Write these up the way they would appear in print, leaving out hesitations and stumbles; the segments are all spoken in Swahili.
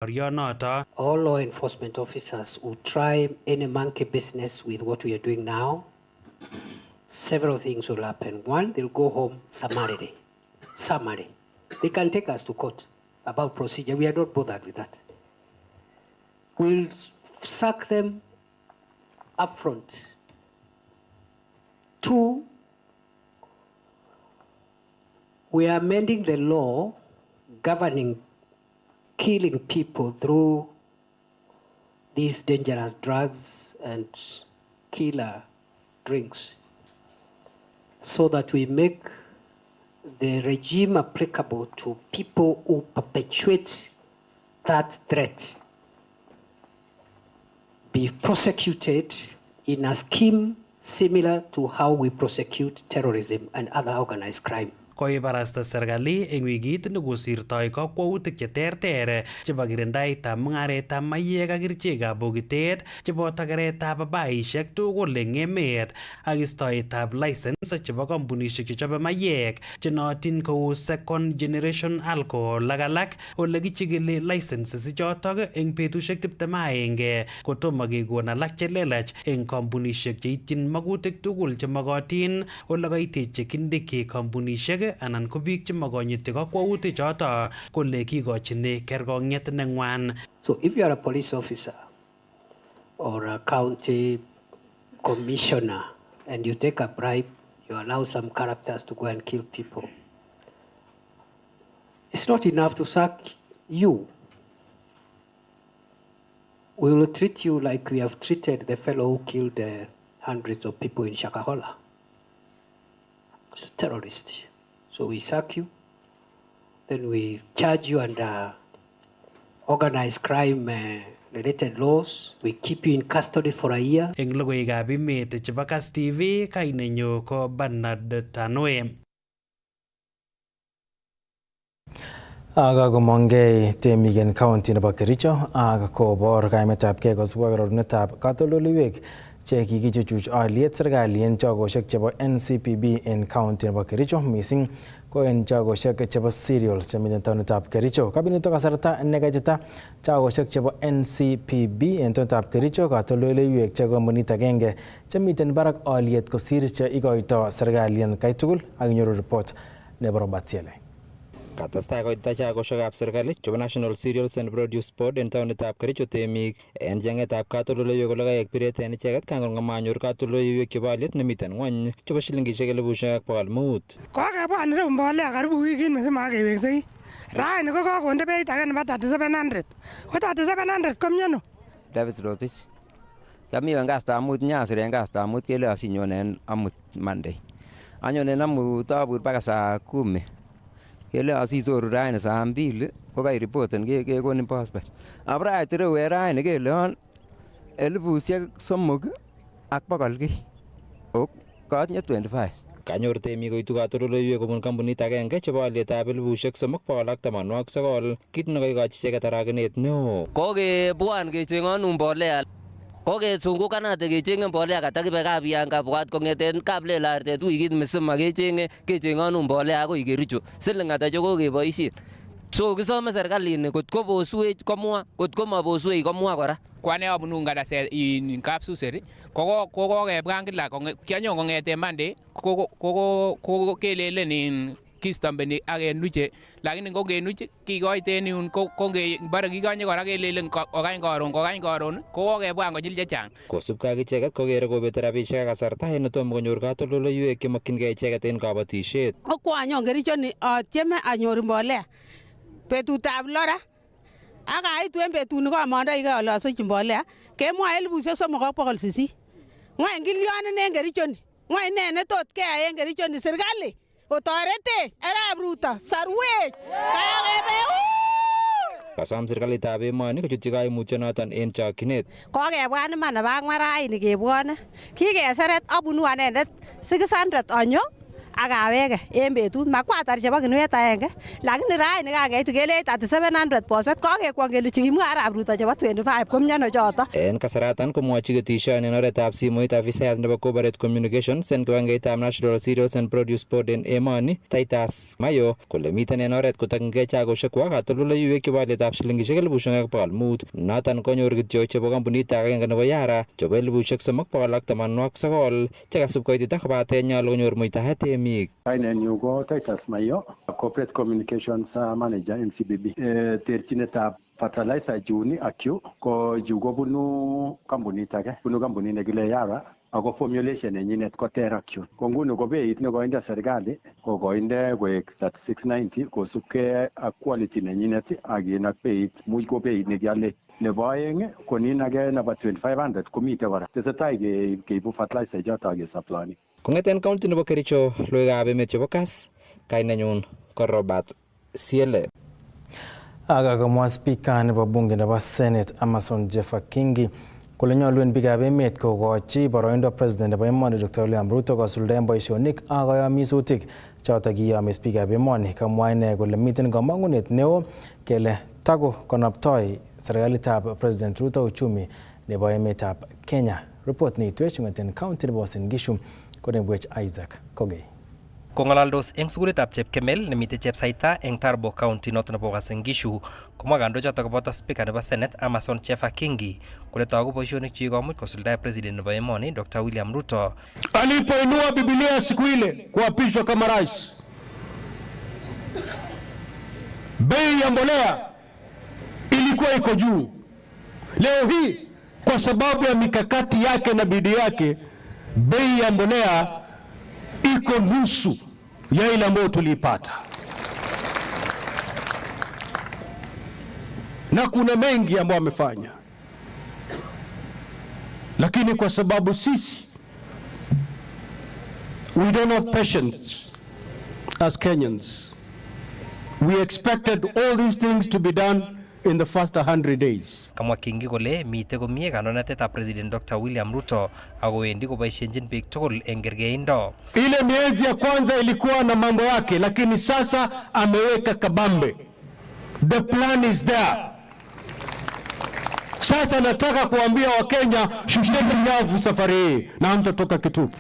All law enforcement officers will try any monkey business with what we are doing now. Several things will happen. One, they'll go home summarily. Summary. They can take us to court about procedure. We are not bothered with that. We'll sack them up front. Two, we are amending the law governing killing people through these dangerous drugs and killer drinks so that we make the regime applicable to people who perpetuate that threat be prosecuted in a scheme similar to how we prosecute terrorism and other organized crime. Koibarasta serikali eng wikit nekosirtoi kakwautik cheterter chebo kirindaetab mung'aretab maiyek ak kerichekab bokitet cheboto keretab babaishek tugul eng emet ak istoetab license chebo kampunishek chechobe maiyek chenootin kou second generation alcohol ak alak ole kichikili licenses ichotok eng betushek 21 kotomo kekon alak chelelach eng kampunishek cheityin makutik tugul chemokotin ole kaitech kindiki kampunishek anan ko biik chemakonyiti kakwautik choto kole kikochini kerkong'et neng'wan. So if you are a police officer or a county commissioner and you take a bribe, you allow some characters to go and kill people, it's not enough to sack you. We will treat you like we have treated the fellow who killed hundreds of people in Shakahola. It's a terrorist. So we sack you, then we charge you under organized crime related laws. We keep you in custody for a year. Eng logoiwekab emet chebo Kass Tv, kainenyu ko Bernard Tanwe. Aga komongei temik en county nebo Kericho ak kobor kaimetabgei kosubkei ak rorunetab katoldoleiwek che kikichuchuch aliet serikali en chogoshek chebo NCPB en county nebo Kericho mising ko en chogoshek chebo cereals chemiten taonitab Kericho. Kabinito kasarta nekaitita chogoshek chebo NCPB en taonitab Kericho katoldoleiwek che kampunit agenge chemiten barak aliet kosir che ikoito serikali en kai tugul ak nyoru report nebo Robert Tiele. Katestai koitita chogoshekab serikali chebo National Cereals and Produce Board en taonitab Kericho temik en cheng'etab katoldoleiwek kole kaek biret en icheket kangomanyor katoldoleiwek chebo aliet nemiten ng'wony chebo shilingishek 500,000. Kokebwan ireu mbolea karibu wikit mzima keweksei. Raini ko kokonde beit age nebo 3700. Ko 3700 komiono. David Rotich. Kami en kastab mut nyasir en kastab mut kele asinyon en amut Monday. Anyon en amut abur baka saa 10. Kele asisoru raini saa 2 ko kairipoten kekonin passport. Abrait ireu en raini kele on 300,000 ak 100 ok katinye 25. Kanyor temik koitu katoldoleiwek kobun kampunit agenge chebo alyetab 3,389 kit nekoikochi icheket aragenet neo. Kokebwan kecheng'onu mbolea. Kokezungukanate kecheng'e mbolea katakibe kabiyan kabwat kong'eten Kaplela artet wikit mzima kecheng'onu mbolea akoi Kericho. Siling ata che kokeboisien. So kisome serikalini kotko boswech komwa, kotko maboswech komwa kora. Kwane abunu ngadaset in kapsuseri kokokebwan kila kianyon kong'eten Monday ko kelelen in kistambeni ak kenuche lakini ngokenuch kikoiten yun bare kikanye kora kelelen kokany karon kokokebwan konyil chechang. Kosubkei ak icheket kokere kobete rabisiek ak kasarta en tomo konyor katoldoleiwek chemokyingei icheket en kabatisiet. Okwanyon Kericho ni atyeme anyor mbolea betutab lora ak aitu en betuni komondoi ke ale asich mbolea kemwoe 3,800. Ng'wany kilyonin en Kericho ni, ng'wany ne netot keyai en Kericho ni serikali otoretech Arap Ruto sarwech kakebe. Kasom serikalitab emoni kochutyi kaimutyonoton en chokyinet. Kokebwan iman nebo ang'wan raini kebwone. Kikeseret abunu anendet 600 onyo akaweke en betut makwatar chebo kinwet aenge lakini raini kakeitu kele 3700 phosphate kokekwong kele chekimwa arap Ruto chebo 25 komiono choto. En kasaratan komwochi ketishon en oretab simoit afisayat nebo corporate communications en kibagengeitab National Cereals and Produce Board en emoni Titus Mayo kole miten en oret kotokyinkei chagoshekwak katoldoleiwek chebo alyetab shilingishek 1500 noton konyor kityo chebo kampunit agenge nebo Yara chebo 3889 chekasub koitita kobate nyolu konyor muitaet temik. Kainenyu ko Titus Mayo, corporate communications manager en CBB. Terchinetab fertilizer juni ak yu ko ju kobunu kampunit age, bunu kampunit nekile Yara ako formulation nenyinet ko ter ak yu. Ko nguni ko beit nekoinde serikali ko koinde koek 3690 kosubkei ak quality nenyinet ak ak beit much ko beit nekiale. Nebo aeng ko nin age nebo 2500 komite kora. Tesetai keibu fertilizer choto ak kesupply. Kong'eten county nebo Kericho, logoiwekab emet chebo Kass, kainenyun ko Robert Siele. Akakomwa Speaker nebo bunge nebo Senate Amason Jeffa Kingi kole nyolu en biikab emet kokochi boroindo President nebo emoni Dr. William Ruto kosuldaen boisionik ak kayomisutik choto kiyomi Speakerab emoni. Kamwa ine kole miten kamang'unet neo kele tago konoptoi serikalitab President Ruto uchumi nebo emetab Kenya. Report neitwech ng'eten county nebo Uasin Gishu konebwech Isaac Kogei. Kong'alaldos eng sukulitab Chepkemel nemite Chepsaita eng Tarbo County noto nebo Uasin Gishu komwa kandochoto koboto Speaker nebo Senate Amason Jeffa Kingi kole togu boisionik chekikomuch kosuldae President nebo emoni Dr. William Ruto. Alipoinua Biblia siku ile kuapishwa kama rais, bei ya mbolea ilikuwa iko juu. Leo hii kwa sababu ya mikakati yake na bidii yake, bei ya mbolea iko nusu ya ile ambayo tuliipata. Na kuna mengi ambayo amefanya, lakini kwa sababu sisi we don't have patience as Kenyans, we expected all these things to be done in the first 100 days. Kamwa Kingi kole mite komie kandoinatetab President Dr. William Ruto akowendi koboisienjin biik tugul eng kergeindo. Ile miezi ya kwanza ilikuwa na mambo yake, lakini sasa ameweka kabambe. The plan is there. Sasa nataka kuambia Wakenya, shusheni nyavu safari hii na hamtatoka kitupu.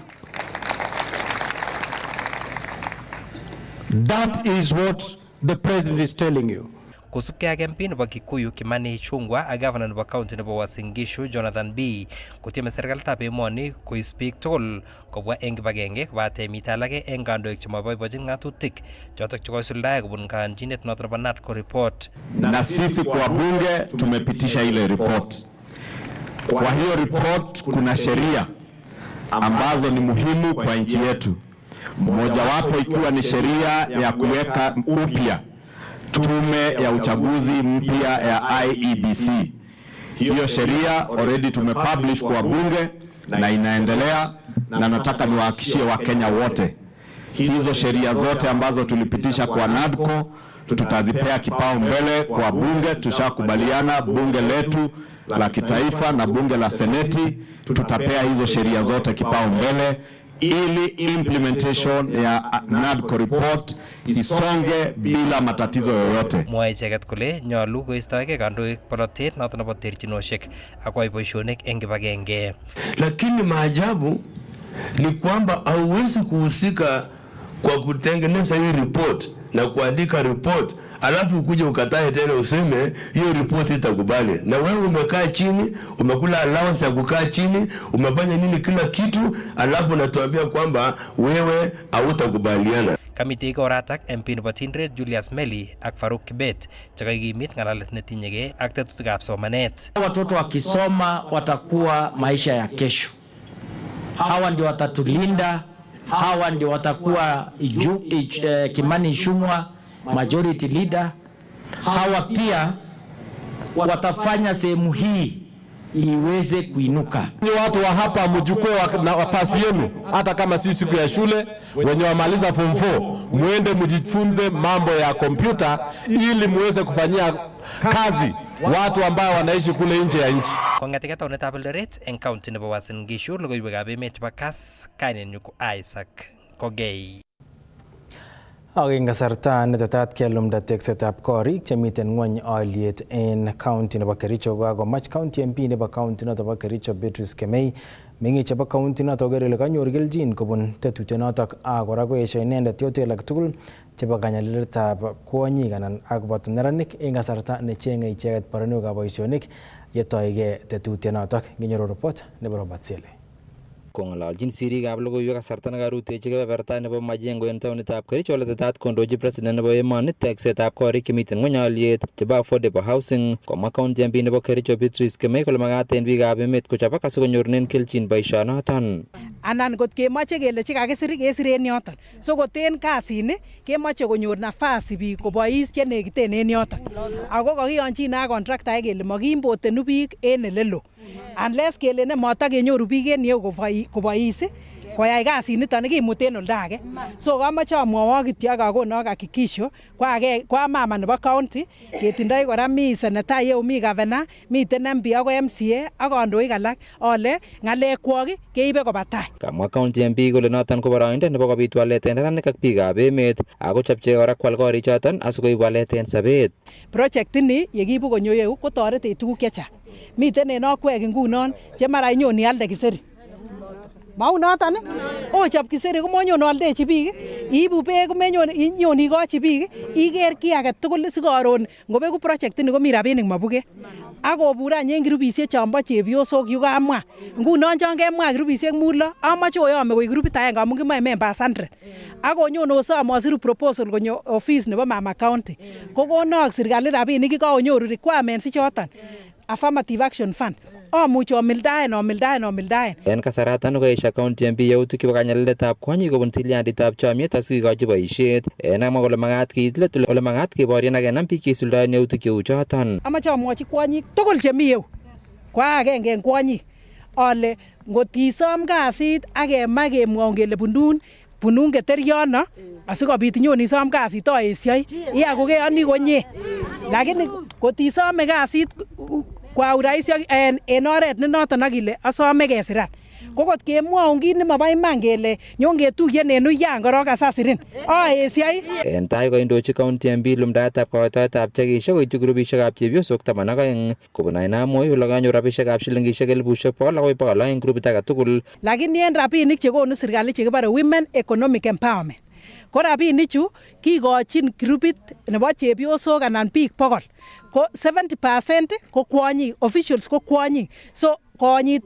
That is what the president is telling you. Kusubkei ak MP nebo Kikuyu Kimani Ichung'wah ak Governor nebo County nebo Uasin Gishu Jonathan B kotieme serikalitab emoni kois biik tugul kobwa eng kibagenge kobate mite alake eng kandoik chemaboibochin ng'atutik chotok chekoisuldae kobun kayanchinet noto nebo NADCO report. Na sisi kwa bunge tumepitisha ile report. Kwa hiyo report kuna sheria ambazo ni muhimu kwa nchi yetu, mojawapo ikiwa ni sheria ya kuweka upya tume ya uchaguzi mpya ya IEBC. Hiyo sheria already tumepublish kwa bunge na inaendelea, na nataka niwahakikishie Wakenya wote hizo sheria zote ambazo tulipitisha kwa NADCO tutazipea kipaumbele kwa bunge. Tushakubaliana bunge letu la kitaifa na bunge la seneti tutapea hizo sheria zote kipaumbele ili implementation ya NADCO report isonge bila matatizo yoyote. Mwae icheket kole nyolu koistoege kandoik borotet noto nebo terchinoshek akoyai boisionik eng kibagenge. Lakini maajabu ni kwamba hauwezi kuhusika kwa kutengeneza hii report na kuandika report alafu ukuje ukatae tena useme hiyo report itakubali. Na wewe umekaa chini, umekula allowance ya kukaa chini, umefanya nini kila kitu, alafu unatuambia kwamba wewe hautakubaliana. Kamiti ikoratak MP nebo Tindret Julius Meli ak Faruk Kibet chekakimit ng'alalet netinyegei ak tetutikab somanet. Watoto wakisoma watakuwa maisha ya kesho. Hawa ndio watatulinda, hawa ndio watakuwa Kimani Ichung'wah majority leader. Hawa pia watafanya sehemu hii iweze kuinuka. Ni watu wa hapa mjukue nafasi yenu, hata kama si siku ya shule, wenye wamaliza form 4 muende mjifunze mambo ya kompyuta ili muweze kufanyia kazi watu ambao wanaishi kule nje ya nchi. Kong'ete taunetab Eldoret eng county nebo Uasin Gishu logoiwekab emet chebo Kass, kainenyu ko Isaac Kogei. Ak eng kasarta netetat kelumda teksetab korik chemiten ngwony aliet en county nebo Kericho kokomach county MP nebo county noto bo Kericho Beatrice Kemei meng'ik chebo county noto koker kole kanyor kelchin kobun tetutyonotok ak kora koesio inendet yote alak tugul chebo kanyaliletab kwonyik anan akoboto neranik eng kasarta necheng'e icheket boroinwekab boisionik yetoige tetutyonotok. Nginyoru report nebo Robert Sele. Kong'ololjin sirikab logoiwek kasarta nekarutechi kebeberta nebo Majengo en taonitab Kericho ole tetat kondochi president nebo emoni teksetab korik chemiten ngwony aliet chebo affordable housing. Komwa county MP nebo Kericho Beatrice Kemei kole makat en biikab emet kochobok asikonyorunen kelchin boisionoton. Anan kot kemoche kele chekakisir kesiren yoton. So koten kasini kemoche konyor nafasi biik kobois chenekiten en yoton. Ako kakiyonjin ak contractor kele makiimpotenu biik en elelo. Unless kele matakenyoru biik en yeu kobois koyai kasiniton kimuten olda age. So kamoche amwowok kityo ak akonok hakikisho kwa mama nebo county ketindoi kora mi senator yeu mi governor miten MP ako MCA ak kandoik alak ole ng'alekwok keibe koba tai. Kamwa county MP kole noton ko boroindo nebo kobit walet en neranik ak biikab emet ako chopche kora kwal korichoton asikoib walet en sobet. Project ini yekiibu konyo yeu kotoretech tuguk chechang. Miten en okwek ngunon che mara inyon ialde kiseri. Mau noton ochop kiseri komonyon aldechi biik, iibu beek komenyon ikochi biik, iker kiy age tugul sikoron ngobeku project ini komi rabinik mabuge. Akobur any en grupisiek chombo chepyosok yu kamwa. Ngunon chon kemwa grupisiek mulo amoche oyome koik grupit agenge amun kimoe members 100. Akonyon osom asiru proposal konyo office nebo Mama County. Kokonok serikali rabinik kikaonyoru requirements ichoton. Affirmative Action Fund. Amuch omildaen. En kasaratan koesha county MP yautik chebo kanyaliletab kwonyik kobun tilyanditab chomyet asikikochi boisiet. En amwa kole makat kiit let ole makat keborien ak kenam biik cheisuldaen yautik cheu choton. Amoche amwochi kwonyik tugul chemi yeu. Kwa agenge en kwonyik ale ngot isom kasit ak kemach kemwoun kele bunun keteriono asikobit inyon isom kasit oesioi. Iya kokeyoni konye. Lakini kot isome kasit kwa urahisi en oret ne noton akile asome kesiran. Kokot kemwoun kit nemobo iman kele nyon ketuyen en uyan korok asasirin. Oesioi. En tai koindochi county MP lumdaetab kokoitoetab chekisiek koityi grupisiekab chepyosok 12 kobun Ainamoi ole kanyor rabisiekab shilingisiek 100,000 akoi 200 en grupit age tugul. Lakini en rabinik chekonu serikali chekibore Women Economic Empowerment ko rabinichu kikochin grupit nebo chepyosok anan biik 100 ko 70% ko kwonyik, officials ko kwonyik. So konyit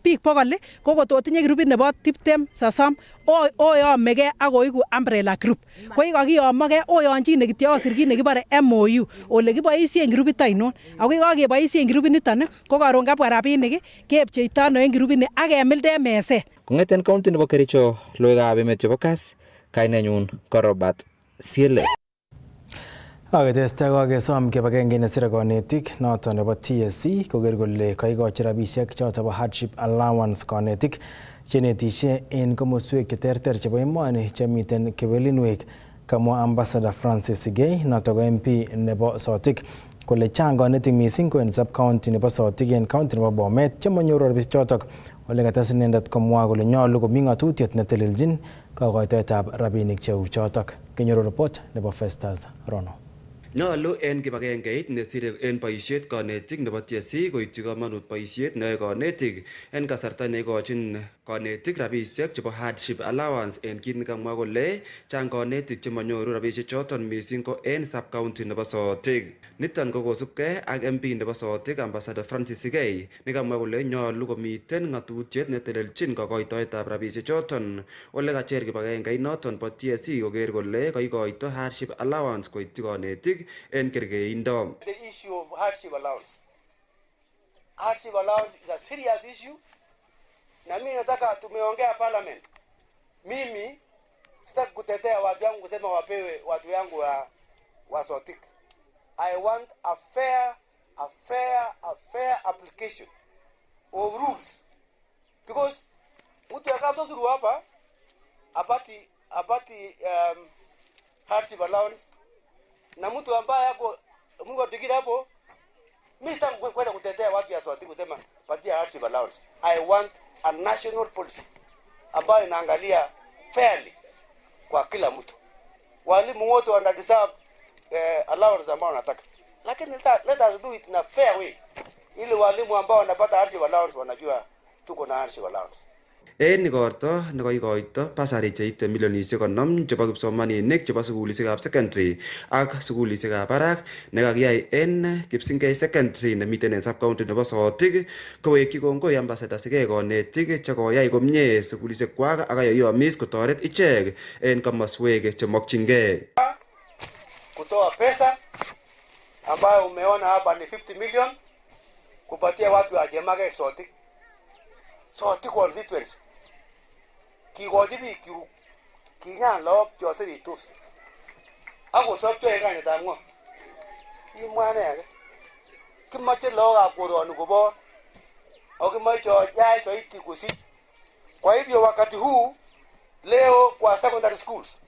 biik 100 ko kototinye grupit nebo 20 30 oyomege ak koiku umbrella group. Ko yekakiyomogei oyonjine kityo osir kit nekibore MOU ole kiboisien grupit ainon. Ako yekakeboisien grupit niton ko karon kabwa rabinik kepcheito ano en grupit ni ak kemilde meset. Kong'eten county nebo Kericho logoiwekab emet chebo Kass, kainenyun ko Robert Sele. Aketestai kokesom kibagenge nesire konetik noton nebo TSC koker kole kaikochi rabisiek choton bo hardship allowance konetik chenetishe en komoswek cheterter chebo emoni chemiten kewelinwek. Kamwa ambassador Francis Sigei noton ko MP nebo Sotik kole chang konetik missing ko en sub county nebo Sotik en county nebo Bomet chemanyoru rabisiek chotok. Ole kates inendet komwa kole nyolu komi ng'atutiet netelelchin kokoitoetab rabinik cheu chotok. Kenyoru report nebo Festus Rono. Nyolu en kibagengeit nesire en boisiet konetik nebo TSC koityi komonut boisiet neyoe konetik en kasarta neikochin konetik rabisiek chebo hardship allowance en kit nekamwa kole chang konetik chemanyoru rabisiek choton missing ko en sub county nebo Sotik. Niton ko kosubgei ak MP nebo Sotik ambassador Francis Sigei nekamwa kole nyolu komiten ng'atutiet netelelchin kokoitoetab rabisiek choton. Ole kacher kibagengeit noton bo TSC koker kole kaikoito hardship allowance koityi konetik en kergeindo. The issue of hardship allowance. Hardship allowance is a serious issue. Na mimi nataka tumeongea parliament. Mimi sitaki kutetea watu wangu kusema wapewe watu yangu wa Sotik. I want a fair application of rules. Because mtu akasosuru hapa apati hardship allowance na mtu ambaye yako Mungu atikira hapo, mimi sitaki kwenda kutetea watu ya Sotik kusema patia hardship allowance. I want a national policy ambayo inaangalia fairly kwa kila mtu. walimu wote wana deserve allowance ambao wanataka, lakini let us do it in a fair way, ili walimu ambao wanapata hardship allowance wanajua tuko na hardship allowance. En igorto nekoikoito basari cheite milionisiek 50 chebo kipsomaninik chebo sukulisiekab secondary ak sukulisiekab barak nekakiyai en Kipsingei secondary nemiten en sub-county nebo Sotik, kowekyi kongoi ambassador Sigei konetik chekoyai komie sukulisiekwak ak yoyomis kotoret ichek en komoswek chemokyingei. Kutoa pesa ambayo umeona hapa ni 50 million kupatia watu wa Jemage Sotik constituency. Kikochi biik kinyan lok chosiritos ako sobcho en kanyetab ng'o imwa ne age kimoche lokab koroni kobo au kimoche yai zaidi kusich. Kwa hivyo wakati huu leo kwa secondary schools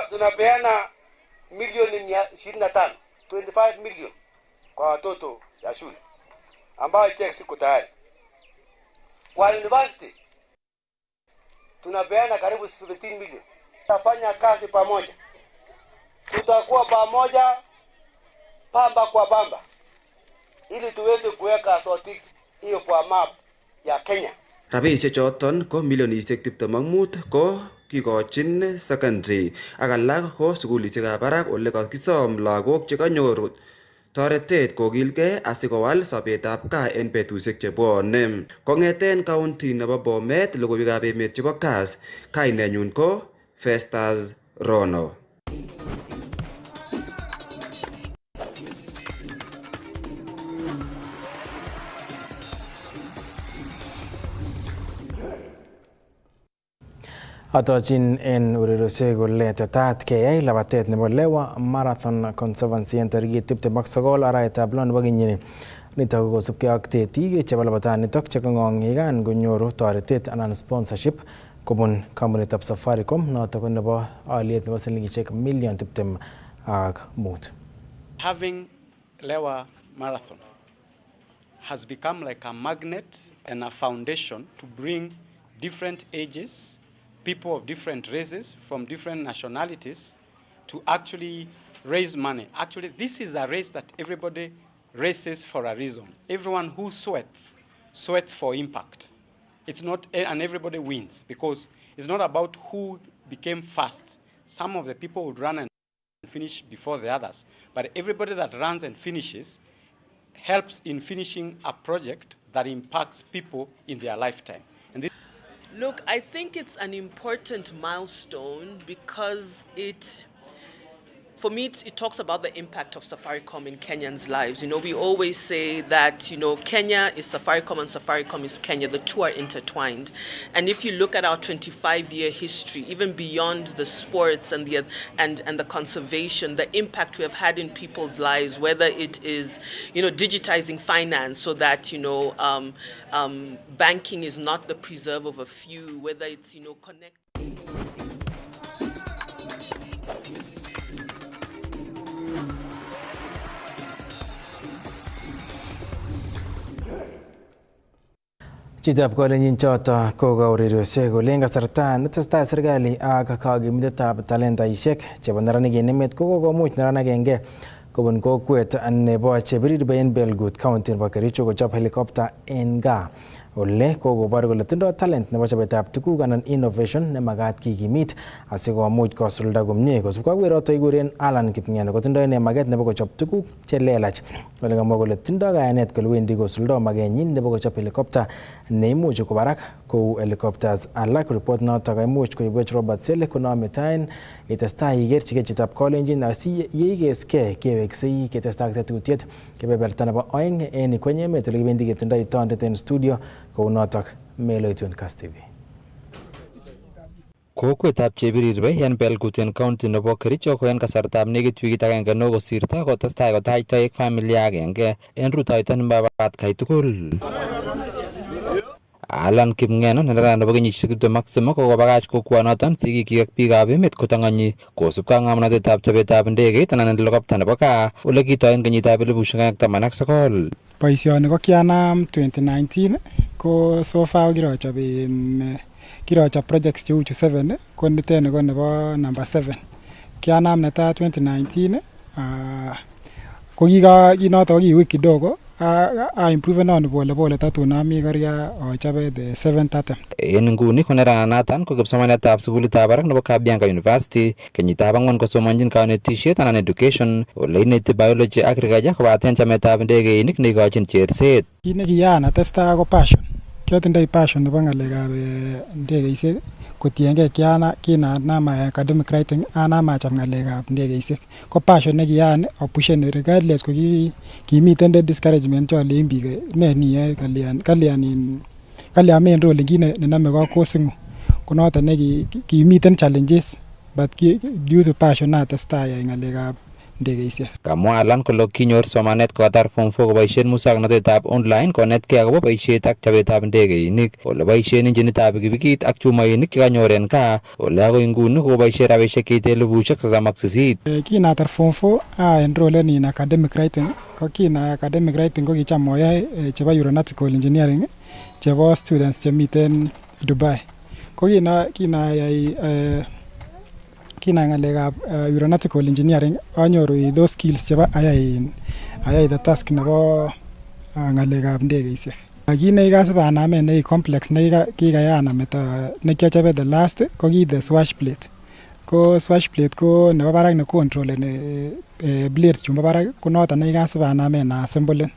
tunapeana milioni 25 25 million kwa watoto ya shule ambayo check siku tayari. Kwa university tunapeana karibu 17 million. Tutafanya kazi pamoja, tutakuwa pamoja pamba kwa pamba ili tuweze kuweka Sotik hiyo kwa map ya Kenya. Rabisiek choton ko milionisiek 25 ko kikochin secondary ak alak ko sukulisiekab barak ole kakisom lagok chekanyor toretet kokilgei asikowal sobetab gaa en betusiek chebwone. Kong'eten county nebo Bomet, logoiwekab emet chebo Kass, kainenyun ko Festus Rono. Atochin en ureriosiek kole tetat keyai labatet nebo Lewa Marathon Conservancy en tarikit 29 arawetab lo nebo kenyini. Nitok ko kosubkei ak tetik chebo labatanitok chekang'ong yekan konyoru toretet anan sponsorship kobun kampunitap Safaricom notok ko nebo aliet nebo silingishek million 25. Having Lewa Marathon has become like a magnet and a foundation to bring different ages, people of different races from different nationalities to actually raise money. Actually, this is a race that everybody races for a reason. Everyone who sweats for impact. It's not, and everybody wins because it's not about who became fast. Some of the people would run and finish before the others, but everybody that runs and finishes helps in finishing a project that impacts people in their lifetime. And look, I think it's an important milestone because for me, it talks about the impact of Safaricom in Kenyans' lives. You know, we always say that, you know, Kenya is Safaricom and Safaricom is Kenya. The two are intertwined. And if you look at our 25-year history, even beyond the sports and the conservation, the impact we have had in people's lives, whether it is, you know, digitizing finance so that, you know, banking is not the preserve of a few, whether it's, you know, Chitab kolenjin choto koka ureriosiek kole eng kasarta netestai serikali ak kakimitetab talentaisiek chebo neranik en emet kokomuch neran agenge kobun kokwet nebo Chebirir en Belgut County nebo Kericho kochob helicopter en gaa ole kokobor kole tindo talent nebo chobetab tuguk anan innovation nemagat kikimit asikomuch kosulda komie kosubkei ak weroto ikuren Alan Kipngeno kotindo ine maget nebo kochob tuguk chelelach ole kamwa kole tindo kayanet kole wendi kosuldo magenyin nebo kochob helicopter neimuch kobarak kou helicopters alak. Report noto kaimuch koibwech Robert Sele konome tain itestai ikerchigei chitab kolenjin asi yeigeskei keweksei ketestai ak tetutiet kebeberta nebo 2 en kwenye emet ole kibendi ketindoi tondet en studio kou notok meloitun Kass Tv. Kokwetab Chebirir en Belgut en county nebo Kericho ko en kasartab nekit wikit agenge no kosirto kotestai kotach toek familia agenge en rutoito nebo atkai tugul. Alan Kipngeno neran nebo kenyisiek 23 kokobakach kokwonoton sikikyik ak biikab emet kotong'onyi kosubkei ak ng'omnotetab chobetab ndegeit anan helicopter nebo gaa ole kitoi en kenyitab 2019. Boisioni ko kianam 2019 ko so far kirochob projects cheu chu 7 ko nitet ko nebo number 7 kianam netaa 2019 ko kinoto kiwik kidogo improve noni polepole tatun ami koria achobe the 7th attempt. En nguni ko neranatan ko kipsomaniatab sukulitab barak nebo Kabianga University kenyitab 4 kosomonjin kanetishet anan education ole ineti biology ak agriculture kobaten chametab ndegeinik neikochin cherset. Kit nekiyaan atestai ko passion. Kiotindoi passion nebo ng'alekab ndegeisiek kotiengei kinanam academic writing anam acham ng'alekab ndegeisiek. Ko passion nekiyaan apushen regardless ko kimiten discouragement cholein biik ne niyoe kalyan main role kit nenome kosing'u. Ko noton kimiten challenges but due to passion atestai ng'alekab ndegeisiek. Kamwa Alan kole kinyor somanet kotar form 4 koboisien muswoknotetab online konetkei akobo boisiet ak chobetab ndegeinik ole boisien injinitab pikipikit ak chumainik chekanyor en gaa ole agoi nguni koboisien rabisiek cheite 38,000. Kinatar form 4 enrollen in academic writing ko academic writing ko kicham oyoe chebo aeronautical engineering chebo students chemiten Dubai. Ko kinai ng'alekab aeronautical engineering anyoru those skills chebo ayai the task nebo ng'alekab ndegeisiek. Kit nekikasib anamen nei complex nekikayaan ameto nekiachobe the last ko ki the swash plate. Ko swash plate ko nebo barak ne controleni blades chumbo barak ko noton nekikasib anamen assemblen.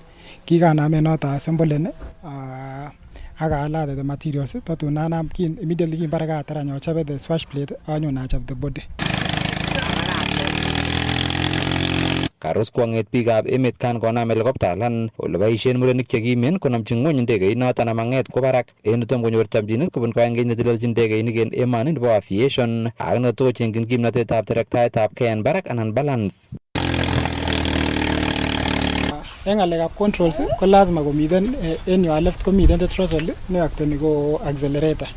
Kikanamen noton assemblen ak aalate the materials tatun anam immediately kimbare katar achobe the swash plate anyon achob the body. Karus kwong'et biikab emet kan konam helicopter lan ole boisien murenik chekimen konomchi ng'wony ndegeinoton amang'et kwo barak en tom konyor chamchinet kobun koagengeit netelelchin ndegeinik en emoni nebo aviation ak netokochengjin kimnotetab terektaetab kei en barak anan balance. En ng'alekab controls ko lazima komiten en your left komiten the throttle neakteni ko accelerator.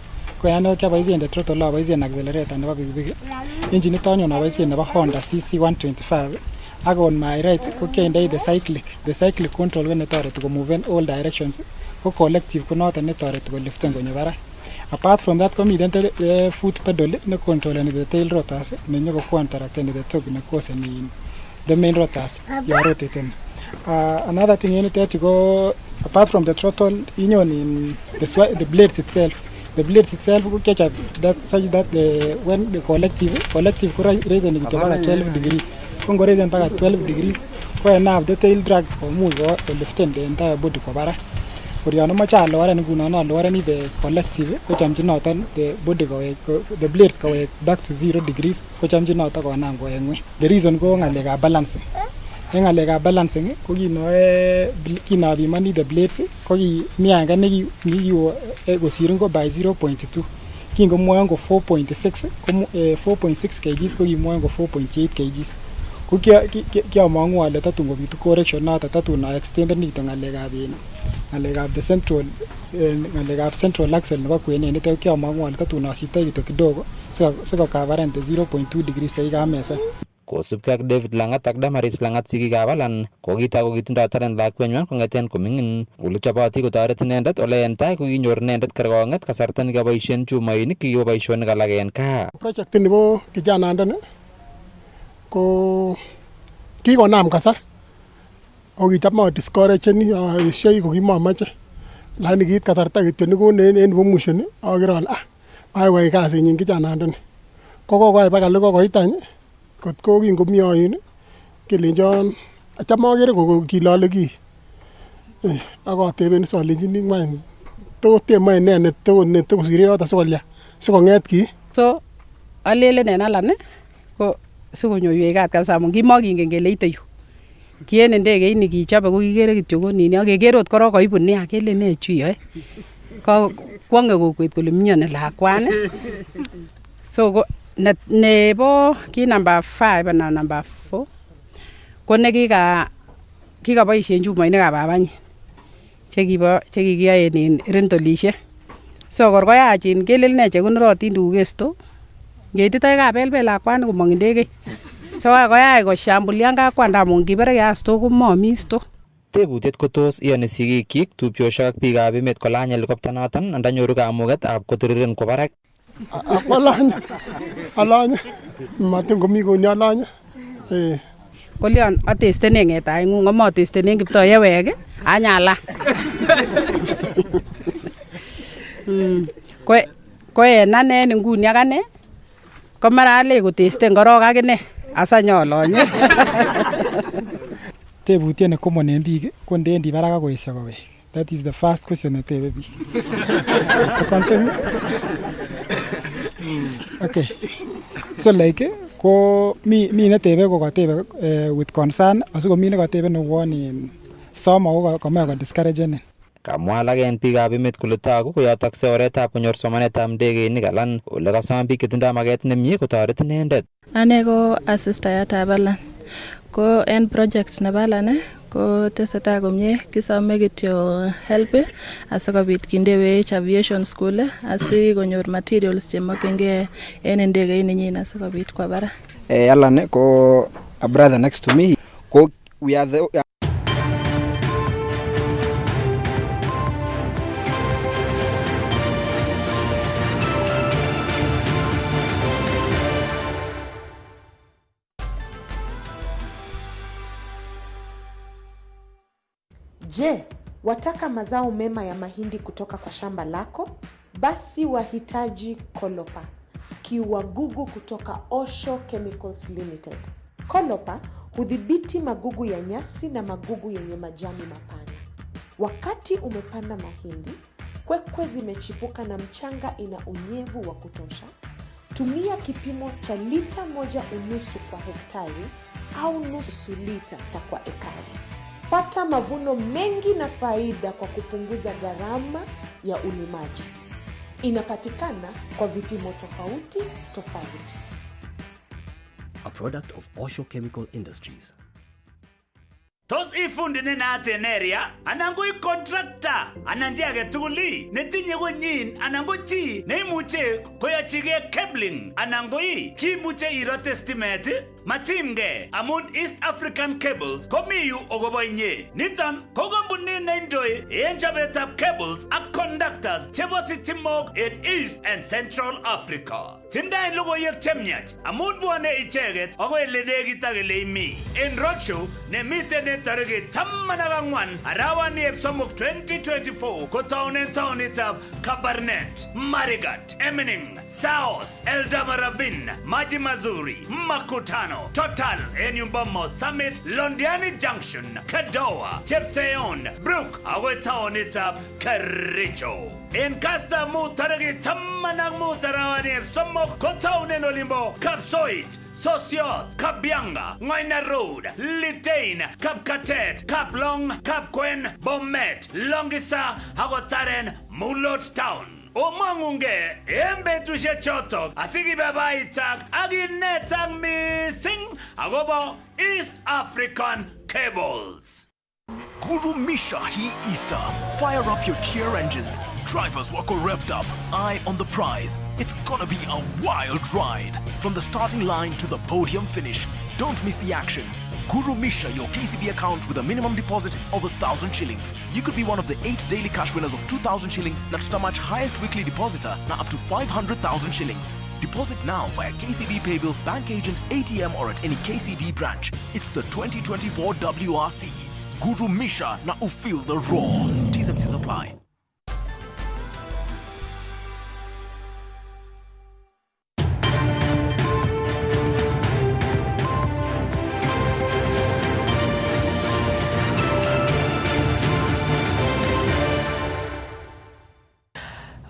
Ko yan kiaboisien the throttle aboisien accelerator nebo pikipiki. Enginit anyon aboisien nebo Honda CC125 ak on my right ko kiandoi the cyclic control ko netoreti ko move in all directions. Ko collective ko noton netoreti ko liften konyo barak. Apart from that komiten foot pedal ne controleni the tail rotors nenyo ko counteracteni the torque ne coseni the main rotors you rotating. Another thing in it go apart from the throttle inyon in the blades itself. The blades itself ko catch up that such that when the collective ko raise ni kitaba 12 degrees. Ko ngo raise mpaka 12 degrees ko enough the tail drag komuch ko liften the entire body kwa barak. Koriano macha alowaren ngunon alowaren the collective ko chamchi noton the body the blades go back to 0 degrees ko chamchi noton konam ko engwe. The reason ko ng'alekab balancing. En ng'alekab balancing ko kinabimani the blades ko mi anga nekiwo kosir ngo by 0.2 kingomwoen ko 4.6 kgs ko kimwoen ko 4.8 kgs ko kiamong'u ale tatun kobitu correction noto tatun extended nito ng'alekab the central axle nebo kwenet nito kiamong'u ale tatun asiptoi kito kidogo siko coveren the 0.2 degrees chekikamesa. Kosubkei ak David Langat ak Damaris Langat sigikab Alan ko kitako kitindoi talent lakwenywan kong'eten koming'in ole choboti kotoret inendet ole en tai ko kinyor inendet kerkong'et kasarta nekioboisien chumainik kikibo boisionik alak en gaa. Project nebo kijanandani ko kikonam kasar ako kicham discourageni aeshoi ko kimomoche lakini kiit kasarta kityo nekonen en nebo mwisho akere ale koyai kasinyin kijanandani ko kokoyai baka kokoit any kot ko kingomi oin kelenjon acham akere kilole kii ak ateben solenjini ngwany tot temoe nee netokosire yoton sikong'et kii. So alelen en Alan ko sikonyoiwech kat kabisa amun kimokingen kele ite yu. Ki en ndegeit ni kichobe ko kikere kityo ko nini ak keker ot korok koibu nia kele nee chu yoe. Kwong'e kokwet kole mioni lakwani. So nebo ki number 5 anan number 4 ko kikaboisien chumainikab babanyin chekikiyoen en rentolisiek. So kor koyachin kelel nee chekonorotin tuguk esto ngeititoi kabelbel lakwani komong ndegeit. So koyach koshambulian kakwanda amun kibore keasto komomi sto. Tebutiet ko tos iyoni sigikyik tupchosiek ak biikab emet kolany helicopter noton ndanyoru kamuget ab kotiriren kwo barak. Alanye. Matin komi ko nyalanye. Kolyan atestene ng'etae ng'ung amatestene Kiptoyewek anyala. Ko en ane nguni akane ko mara ale kotesten korok akine asanyalanye. Tebutiet ne common en biik ko ndendi barak akoesio kowek. That is the first question netebe biik. Second thing, okay. So like ko mi netebe ko katebe with concern asikomi ne katebe ne won some ako kama ko discouraging. Kamwa alak en biikab emet kole togu koyotoksei oretab konyor somanetab ndegeinik alan ole kasom biik chetindoi maket nemie kotoret inendet. Ane ko asistayatab Alan. Ko en projects nebo Alan ko tesetai komie kisome kityo help asikobit kindewech aviation school asikonyor materials chemokyingei en ndegeininyin asikobit kwa barak. Alan ko a brother next to me. Ko we are the Je, wataka mazao mema ya mahindi kutoka kwa shamba lako? Basi wahitaji Kolopa, kiuagugu kutoka Osho Chemicals Limited. Kolopa hudhibiti magugu ya nyasi na magugu yenye majani mapana. Wakati umepanda mahindi, kwekwe zimechipuka na mchanga ina unyevu wa kutosha, tumia kipimo cha lita 1.5 kwa hektari au nusu lita kwa ekari. Pata mavuno mengi na faida kwa kupunguza gharama ya ulimaji. Inapatikana kwa vipimo tofauti. A product of Osho Chemical Industries. Tos ifundi nenateneria anangoi contractor ananjage tuguli netinye konyin anangochi neimuche koyachige cabling anangoi kimuche irote stimet matimge amun East African Cables komiyu ogoboinye niton ko kampunit neindoi en chobetab cables ak conductors chebo sitimok en East and Central Africa. Tindai logoiwek chemyach amun bwane icheget agoi lenegit ak eleimi en roadshow nemiten en tarikit 14 arawani 2024 kotaunen taonitab Kabarnet, Marigat, Emening, Saos, Eldamaravin, Maji Mazuri, Makutano, Total, Enyumbamo Summit, Londiani Junction, Kadoa, Chepseon, Brook, agoi taonitab Kericho. En Kasta Mutaragi Tamanang Mutarawani Somok Kotaunen Olimbo, Kapsoit, Sosiot, Kabyanga, Ngoina Road, Litain, Kapkatet, Kaplong, Kapkwen, Bomet, Longisa, Hagotaren, Mulot Town. Omangunge, embetushe chotok, asigibabaitak, aginetang missing, agobo East African Cables. Guru Misha He Easter. Fire up your cheer engines. Drivers walk revved up, eye on the prize. It's gonna be a wild ride. From the starting line to the podium finish. Don't miss the action. Guru Misha, your KCB account with a minimum deposit of 1,000 shillings. You could be one of the 8 daily cash winners of 2,000 shillings. That's the much highest weekly depositor, now up to 500,000 shillings. Deposit now via KCB Paybill, bank agent, ATM or at any KCB branch. It's the 2024 WRC. Guru Misha, now feel the roar. T's and C's apply.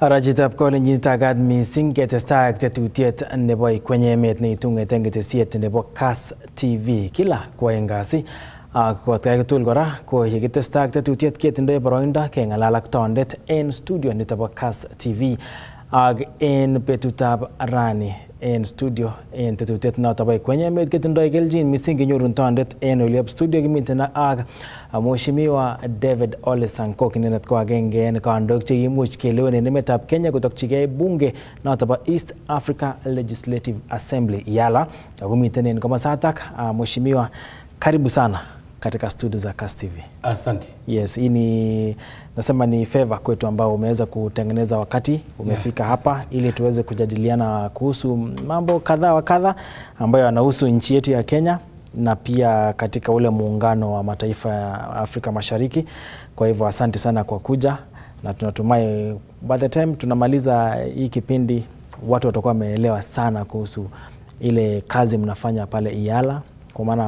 Arajitab kolenjin tagat missing ketestai ak tetutiet nebo kwenye emet neitung'et eng ketesiet nebo Kass TV kila kwaeng kasi ak kotkai tugul kora ko yekitestai ak tetutiet ketindoi boroindo keng'alal ak tondet en studio nito bo Kass TV ak en betutab rani en studio en tetutiet noto bo kwenye emet ketindoi keljin missing kenyorun tondet en oliep studio kimiten ak Mheshimiwa David Ole Sankok inendet ko agenge en kandoik chekimuch kelewen en emetab Kenya kotokchigei bunge noto bo East Africa Legislative Assembly yala ako miten en komosatak. Mheshimiwa, karibu sana katika studio za Kass TV. Asante. Yes, hii ni nasema ni favor kwetu ambao umeweza kutengeneza wakati umefika hapa ili tuweze kujadiliana kuhusu mambo kadha wa kadha ambayo yanahusu nchi yetu ya Kenya na pia katika ule muungano wa mataifa ya Afrika Mashariki. Kwa hivyo asante sana kwa kuja, na tunatumai by the time tunamaliza hii kipindi watu watakuwa wameelewa sana kuhusu ile kazi mnafanya pale Iyala, kwa maana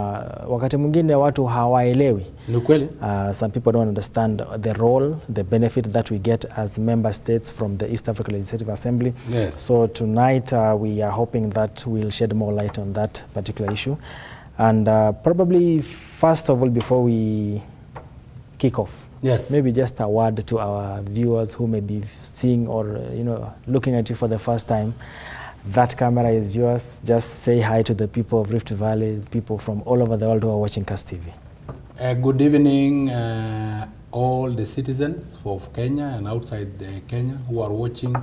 wakati mwingine watu hawaelewi. Ni kweli. Some people don't understand the role, the benefit that we get as member states from the East African Legislative Assembly. Yes. So tonight we are hoping that we'll shed more light on that particular issue. And probably first of all, before we kick off, yes, maybe just a word to our viewers who may be seeing or looking at you for the first time. That camera is yours. Just say hi to the people of Rift Valley, people from all over the world who are watching Kass TV. Good evening, all the citizens of Kenya and outside Kenya who are watching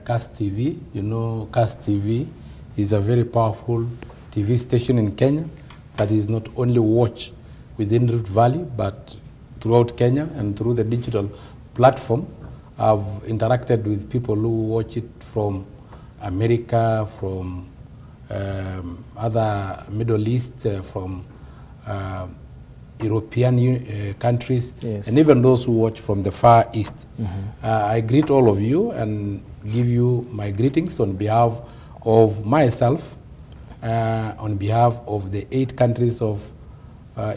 Kass TV. You know, Kass TV is a very powerful TV station in Kenya that is not only watched within Rift Valley but throughout Kenya, and through the digital platform I've interacted with people who watch it from America, from other Middle East, from European countries, yes, and even those who watch from the Far East. I greet all of you and give you my greetings on behalf of myself, on behalf of the 8 countries of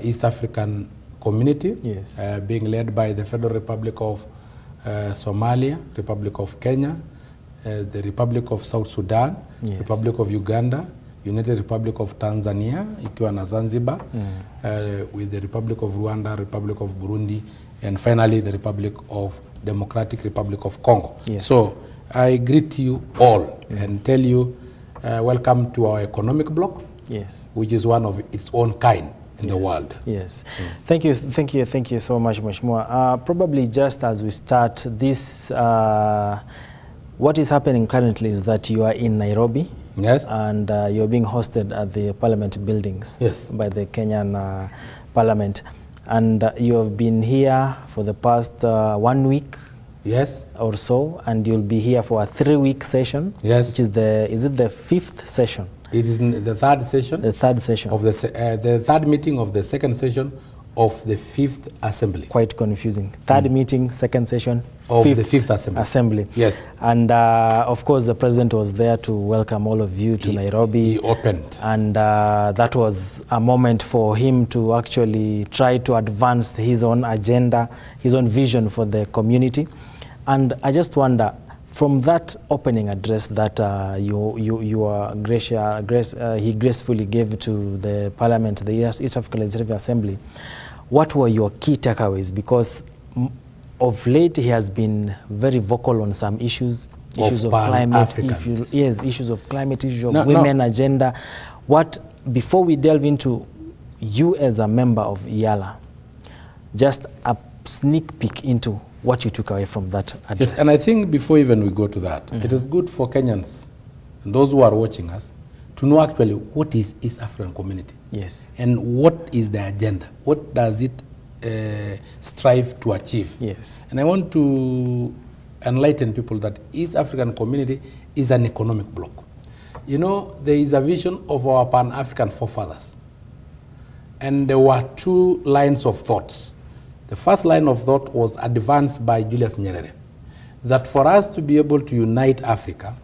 East African Community, yes, being led by the Federal Republic of Somalia, Republic of Kenya, the Republic of South Sudan, yes, Republic of Uganda, United Republic of Tanzania, ikiwa na Zanzibar, with the Republic of Rwanda, Republic of Burundi, and finally the Democratic Republic of Congo. Yes. So I greet you all and tell you welcome to our economic bloc, yes, which is one of its own kind in the yes, world. Yes. Thank you so much, Mheshimiwa. Probably just as we start this, what is happening currently is that you are in Nairobi. Yes. And you're being hosted at the Parliament buildings, yes, by the Kenyan Parliament. And you have been here for the past 1 week, yes, or so, and you'll be here for a 3-week session, yes, which is is it the 5th session? It is the 3rd session. The 3rd session of the 3rd meeting of the 2nd session of the 5th Assembly. Quite confusing. 3rd meeting, 2nd session of the 5th Assembly. Yes. And of course, the president was there to welcome all of you to Nairobi. He opened. And that was a moment for him to actually try to advance his own agenda, his own vision for the community. And I just wonder, from that opening address that he gracefully gave to the Parliament, the East African Legislative Assembly, what were your key takeaways? Because of late he has been very vocal on some issues of climate, issues of climate, issues of women agenda. Before we delve into you as a member of Iyala, just a sneak peek into what you took away from that address. Yes, and I think before even we go to that, it is good for Kenyans and those who are watching us to know actually what is East African Community. Yes. And what is the agenda? What does it strive to achieve? Yes. And I want to enlighten people that East African Community is an economic bloc. You know, there is a vision of our Pan-African forefathers. And there were 2 lines of thoughts. The first line of thought was advanced by Julius Nyerere, that for us to be able to unite Africa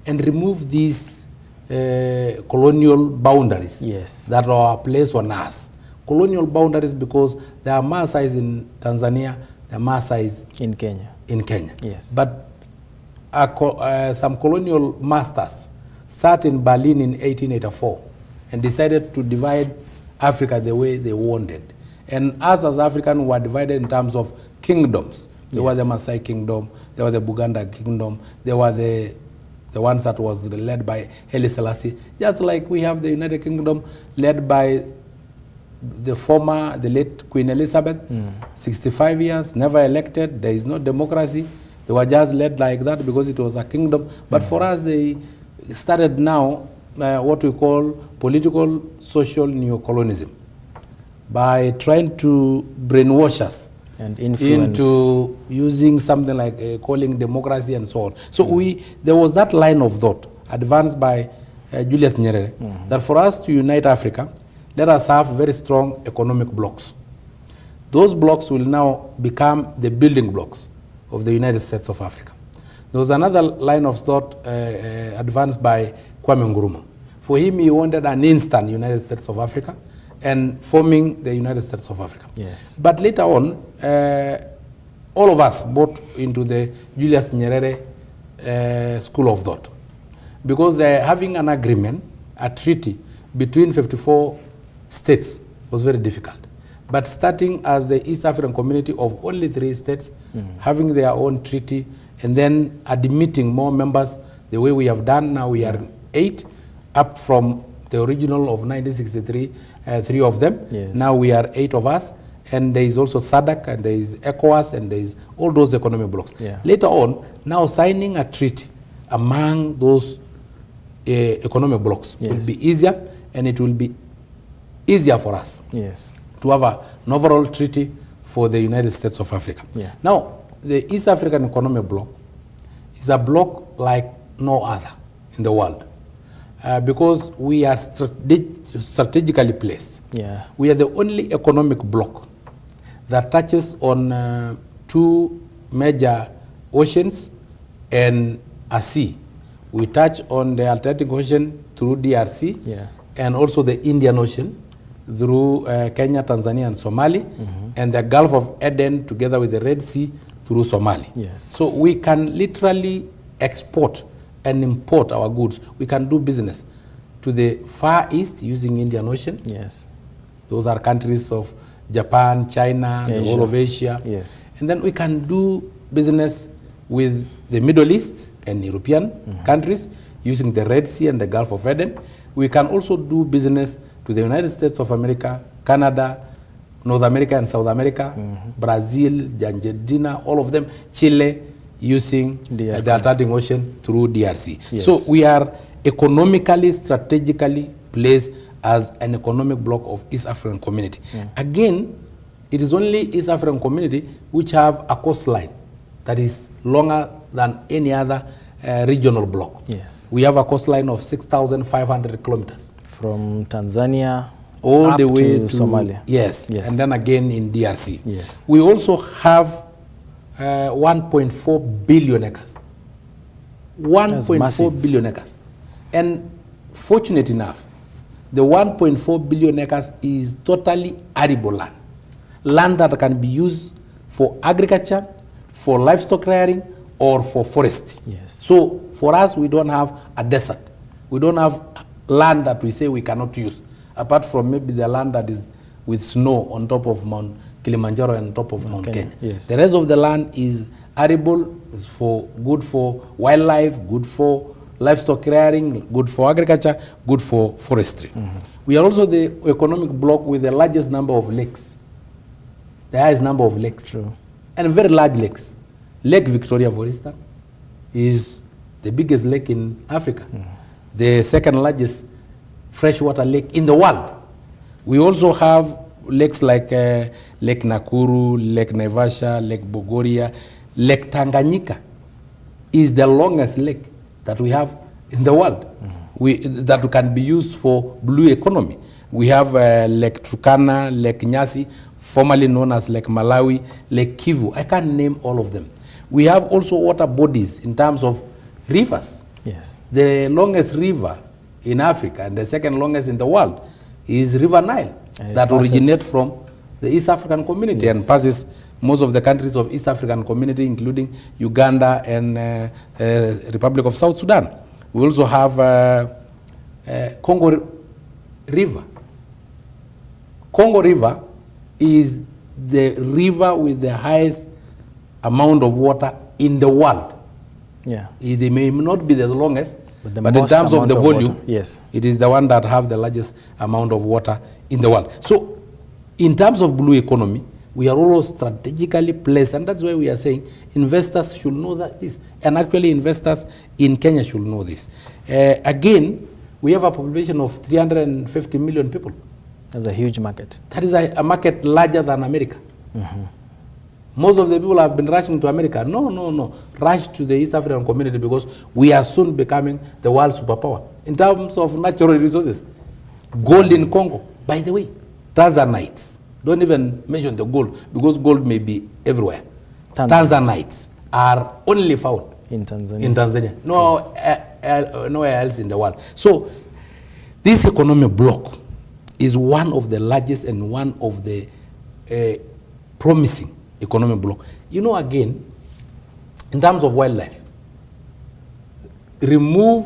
and remove these colonial boundaries, yes, that are placed on us. Colonial boundaries because there are Maasais in Tanzania, there are Maasais in Kenya. Yes. But some colonial masters sat in Berlin in 1884 and decided to divide Africa the way they wanted. And us as Africans were divided in terms of kingdoms. There was the Maasai kingdom, there was the Buganda kingdom, there were the ones that was led by Haile Selassie. Just like we have the United Kingdom led by the late Queen Elizabeth, 65 years, never elected, there is no democracy. They were just led like that because it was a kingdom. But for us, they started now what we call political social neocolonialism, by trying to brainwash us and influence into using something like calling democracy and so on. So there was that line of thought advanced by Julius Nyerere that for us to unite Africa, let us have very strong economic blocks. Those blocks will now become the building blocks of the United States of Africa. There was another line of thought advanced by Kwame Nkrumah. For him, he wanted an instant United States of Africa and forming the United States of Africa. Yes. But later on, all of us bought into the Julius Nyerere school of thought, because having an agreement, a treaty between 54 states was very difficult. But starting as the East African community of only 3 states, having their own treaty, and then admitting more members the way we have done, now we are 8, up from the original of 1963, 3 of them. Yes. Now we are 8 of us, and there is also SADC, and there is ECOWAS, and there is all those economic blocks. Yeah. Later on, now signing a treaty among those economic blocks will Yes. be easier, and it will be easier for us Yes. to have an overall treaty for the United States of Africa. Yeah. Now, the East African Economic Bloc is a bloc like no other in the world, because we are strategically placed. Yeah. We are the only economic bloc that touches on 2 major oceans and a sea. We touch on the Atlantic Ocean through DRC, Yeah. and also the Indian Ocean through Kenya, Tanzania, and Somali, and the Gulf of Aden together with the Red Sea through Somali. Yes. So we can literally export and import our goods. We can do business to the Far East using Indian Ocean. Yes. Those are countries of Japan, China, the whole of Asia. Yes. And then we can do business with the Middle East and European countries using the Red Sea and the Gulf of Aden. We can also do business to the United States of America, Canada, North America and South America, Brazil, Argentina, all of them, Chile, using the Atlantic Ocean through DRC. Yes. So we are economically, strategically placed as an economic bloc of East African community. Again, it is only East African community which have a coastline that is longer than any other regional bloc. Yes. We have a coastline of 6,500 kilometers. From Tanzania all up the way to Somalia. Yes. Yes. And then again in DRC. Yes. We also have 1.4 billion acres. 1.4 billion acres. And fortunate enough, the 1.4 billion acres is totally arable land. Land that can be used for agriculture, for livestock rearing, or for forestry. Yes. So for us, we don't have a desert. We don't have land that we say we cannot use, apart from maybe the land that is with snow on top of Mount Kilimanjaro and on top of Mount Kenya. Yes. The rest of the land is arable, is good for wildlife, good for livestock rearing, good for agriculture, good for forestry. We are also the economic bloc with the largest number of lakes, the highest number of lakes. True. And very large lakes. Lake Victoria, for instance, is the biggest lake in Africa, the second largest freshwater lake in the world. We also have lakes like Lake Nakuru, Lake Naivasha, Lake Bogoria. Lake Tanganyika is the longest lake that we have in the world, that can be used for blue economy. We have Lake Turkana, Lake Nyasi, formerly known as Lake Malawi, Lake Kivu. I can't name all of them. We have also water bodies in terms of rivers. Yes. The longest river in Africa and the second longest in the world is River Nile, that originates from the East African community and passes most of the countries of East African community, including Uganda and Republic of South Sudan. We also have Congo River. Congo River is the river with the highest amount of water in the world. Yeah. It may not be the longest, the but in most terms of amount the of volume, water. Yes. it is the one that have the largest amount of water in the world. So in terms of blue economy, we are all strategically placed, and that's why we are saying investors should know that this, and actually investors in Kenya should know this. Again, we have a population of 350 million people. That's a huge market. That is a market larger than America. Most of the people have been rushing to America. No. Rush to the East African community because we are soon becoming the world superpower in terms of natural resources. Gold in Congo, by the way, Tanzanites. Don't even mention the gold because gold may be everywhere. Tanzanites are only found in Tanzania. Nowhere else in the world. So this economic bloc is one of the largest and one of the promising economic bloc. You know, again, in terms of wildlife, remove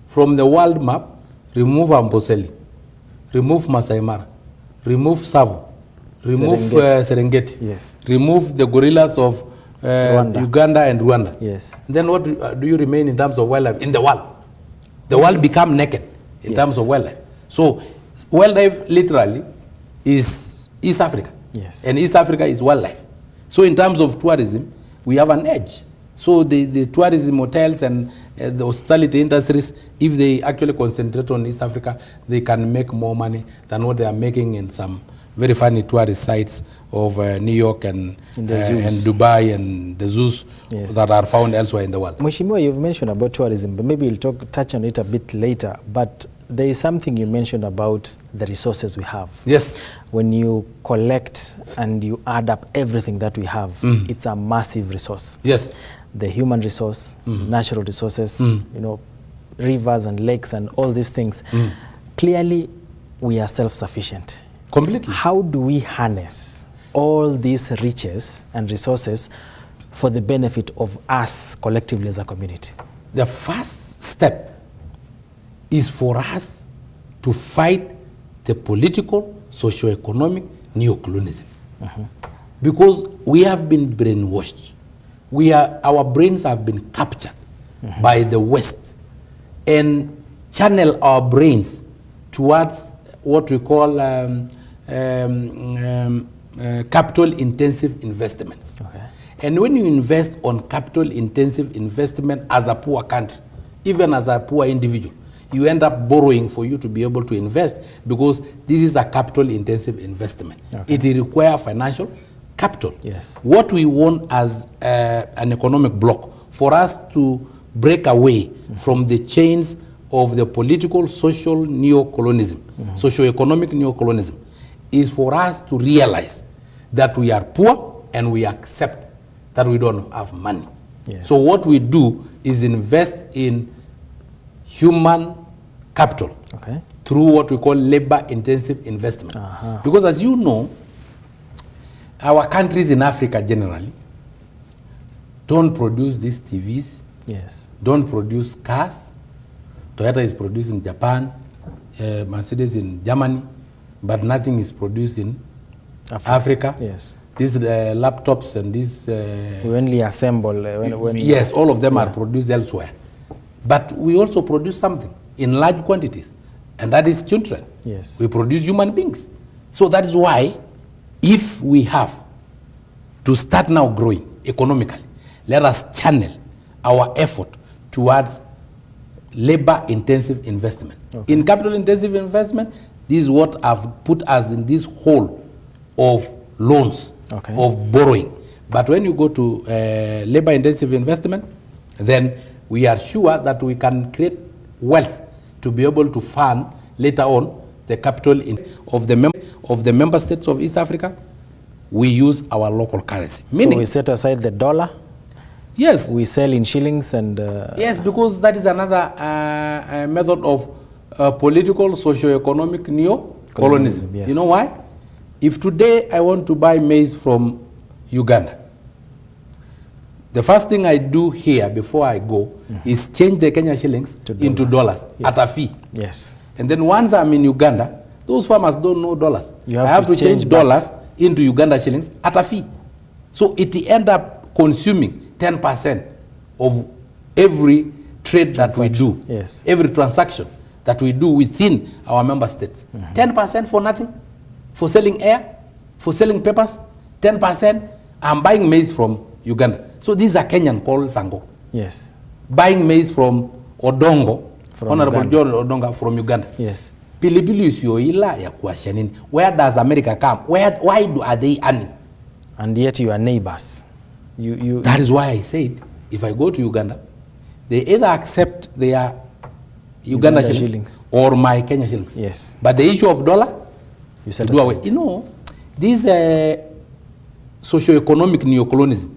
from the world map, remove Amboseli, remove Masai Mara, remove Tsavo, remove Serengeti, yes. Remove the gorillas of Uganda and Rwanda. Yes. Then what do you remain in terms of wildlife in the world? The world become naked in terms of wildlife. So wildlife literally is East Africa. Yes. And East Africa is wildlife. So in terms of tourism, we have an edge. So the tourism hotels and the hospitality industries, if they actually concentrate on East Africa, they can make more money than what they are making in some very funny tourist sites of New York and Dubai and the zoos that are found elsewhere in the world. Mheshimiwa, you've mentioned about tourism, but maybe we'll touch on it a bit later. But there is something you mentioned about the resources we have. Yes. When you collect and you add up everything that we have, it's a massive resource. Yes. The human resource, natural resources, you know, rivers and lakes and all these things. Clearly, we are self-sufficient. Completely. How do we harness all these riches and resources for the benefit of us collectively as a community? The first step is for us to fight the political, socio-economic neocolonialism. Because we have been brainwashed. Our brains have been captured by the West and channel our brains towards what we call capital-intensive investments. And when you invest on capital-intensive investment as a poor country, even as a poor individual, you end up borrowing for you to be able to invest because this is a capital-intensive investment. It requires financial capital. Yes. What we want as an economic bloc, for us to break away from the chains of the political, social neocolonialism, socio-economic neocolonialism, is for us to realize that we are poor and we accept that we don't have money. Yes. So what we do is invest in human capital through what we call labor-intensive investment. Because as you know, our countries in Africa generally don't produce these TVs, don't produce cars. Toyota is produced in Japan, Mercedes in Germany, but nothing is produced in Africa. Yes. These laptops and these... we only assemble. Yes, all of them are produced elsewhere. But we also produce something in large quantities, and that is children. Yes. We produce human beings. So that is why, if we have to start now growing economically, let us channel our effort towards labor-intensive investment. In capital-intensive investment, this is what have put us in this hole of loans, of borrowing. But when you go to labor-intensive investment, then we are sure that we can create wealth to be able to fund later on the capital of the member states of East Africa. We use our local currency. Meaning, so we set aside the dollar. Yes. We sell in shillings and... yes, because that is another method of political, socio-economic neo-colonialism. Yes. You know why? If today I want to buy maize from Uganda, the first thing I do here before I go is change the Kenya shillings into dollars at a fee. Yes. And then once I'm in Uganda, those farmers don't know dollars. You I have to change dollars into Uganda shillings at a fee. So it end up consuming 10% of every trade that we do, every transaction that we do within our member states. 10% for nothing, for selling air, for selling papers, 10% I'm buying maize from Uganda. So these are Kenyan called Sango. Yes. Buying maize from Odongo, From Honorable Uganda. John Odonga from Uganda. Yes. Pilipili usioila ya kuasha nini? Where does America come? Why are they earning? And yet you are neighbors. That is why I said, if I go to Uganda, they either accept their Uganda shillings or my Kenya shillings. Yes. But the issue of dollar, you said do away. You know, this socio-economic neocolonialism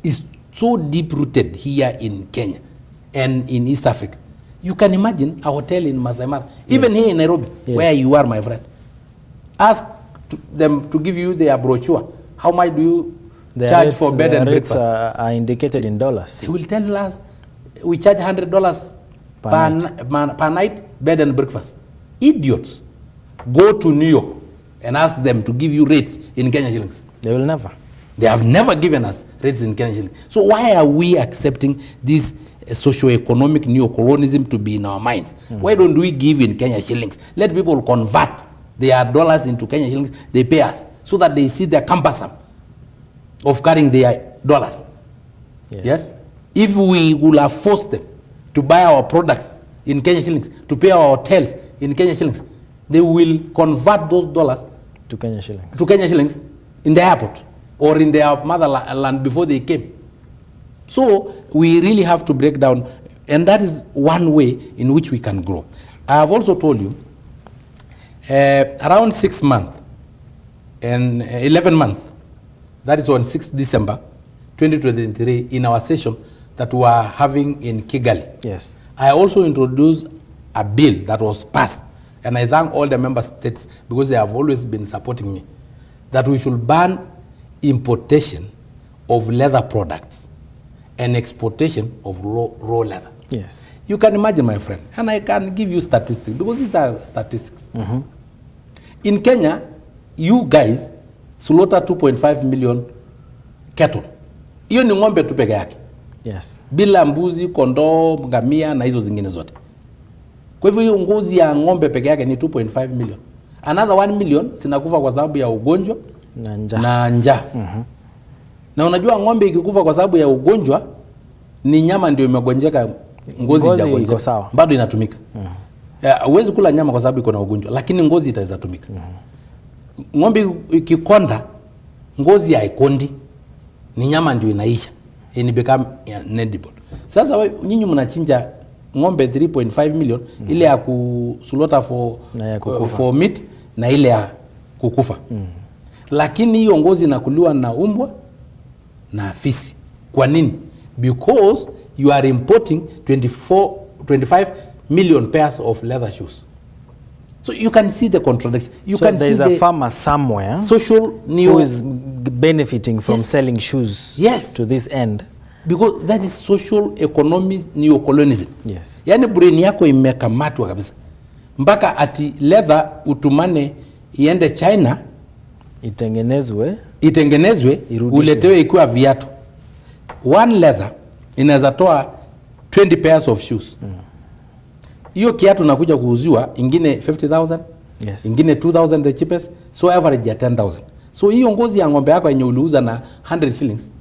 is so deep-rooted here in Kenya and in East Africa. You can imagine a hotel in Masai Mara, even here in Nairobi, where you are, my friend. Ask them to give you their brochure. How much do you charge for bed and breakfast? Are indicated in dollars. They will tell us, we charge $100 per night, bed and breakfast. Idiots. Go to New York and ask them to give you rates in Kenya shillings. They will never. They have never given us rates in Kenya shillings. So why are we accepting this socio-economic neocolonialism to be in our minds? Why don't we give in Kenya shillings? Let people convert their dollars into Kenya shillings. They pay us so that they see the cumbersome of carrying their dollars. Yes? If we will have forced them to buy our products in Kenya shillings, to pay our hotels in Kenya shillings, they will convert those dollars to Kenya shillings. To Kenya shillings in the airport or in their motherland before they came. So we really have to break down, and that is one way in which we can grow. I have also told you, around 6 months and 11 months, that is on 6th December 2023, in our session that we are having in Kigali. Yes. I also introduced a bill that was passed, and I thank all the member states because they have always been supporting me, that we should ban importation of leather products and exportation of raw leather. Yes. You can imagine, my friend, and I can give you statistics because these are statistics. In Kenya, you guys slaughter 2.5 million cattle. Hiyo ni ng'ombe tu peke yake. Yes. Bila mbuzi, kondoo, ngamia na hizo zingine zote. Kwa hivyo hiyo ngozi ya ng'ombe peke yake ni 2.5 million. Another 1 million sinakufa kwa sababu ya ugonjwa na njaa. Na unajua ng'ombe ikikufa kwa sababu ya ugonjwa ni nyama ndio imegonjeka, ngozi iko sawa, bado inatumika. Huwezi kula nyama kwa sababu iko na ugonjwa, lakini ngozi itaweza tumika. Ng'ombe ikikonda, ngozi haikondi, ni nyama ndio inaisha, and become inedible. Sasa nyinyi mnachinja ng'ombe 3.5 million, ile ya kusulota for meat na ile ya kukufa. Lakini hiyo ngozi inakuliwa na umbwa na fisi. Kwa nini? Because you are importing 25 million pairs of leather shoes. So you can see the contradiction. There is a farmer somewhere who is benefiting from selling shoes to this end. Because that is social economic neocolonialism. Yes. Yani brain yako imekamatwa kabisa. Mpaka ati leather utumane iende China, itengenezwe uletewe ikiwa viatu. One leather inaweza toa 20 pairs of shoes. Hiyo kiatu nakuja kuuziwa ingine 50,000, ingine 2,000 the cheapest, so average ya 10,000. So hiyo ngozi ya ng'ombe yako yenye uliuza na 100 shillings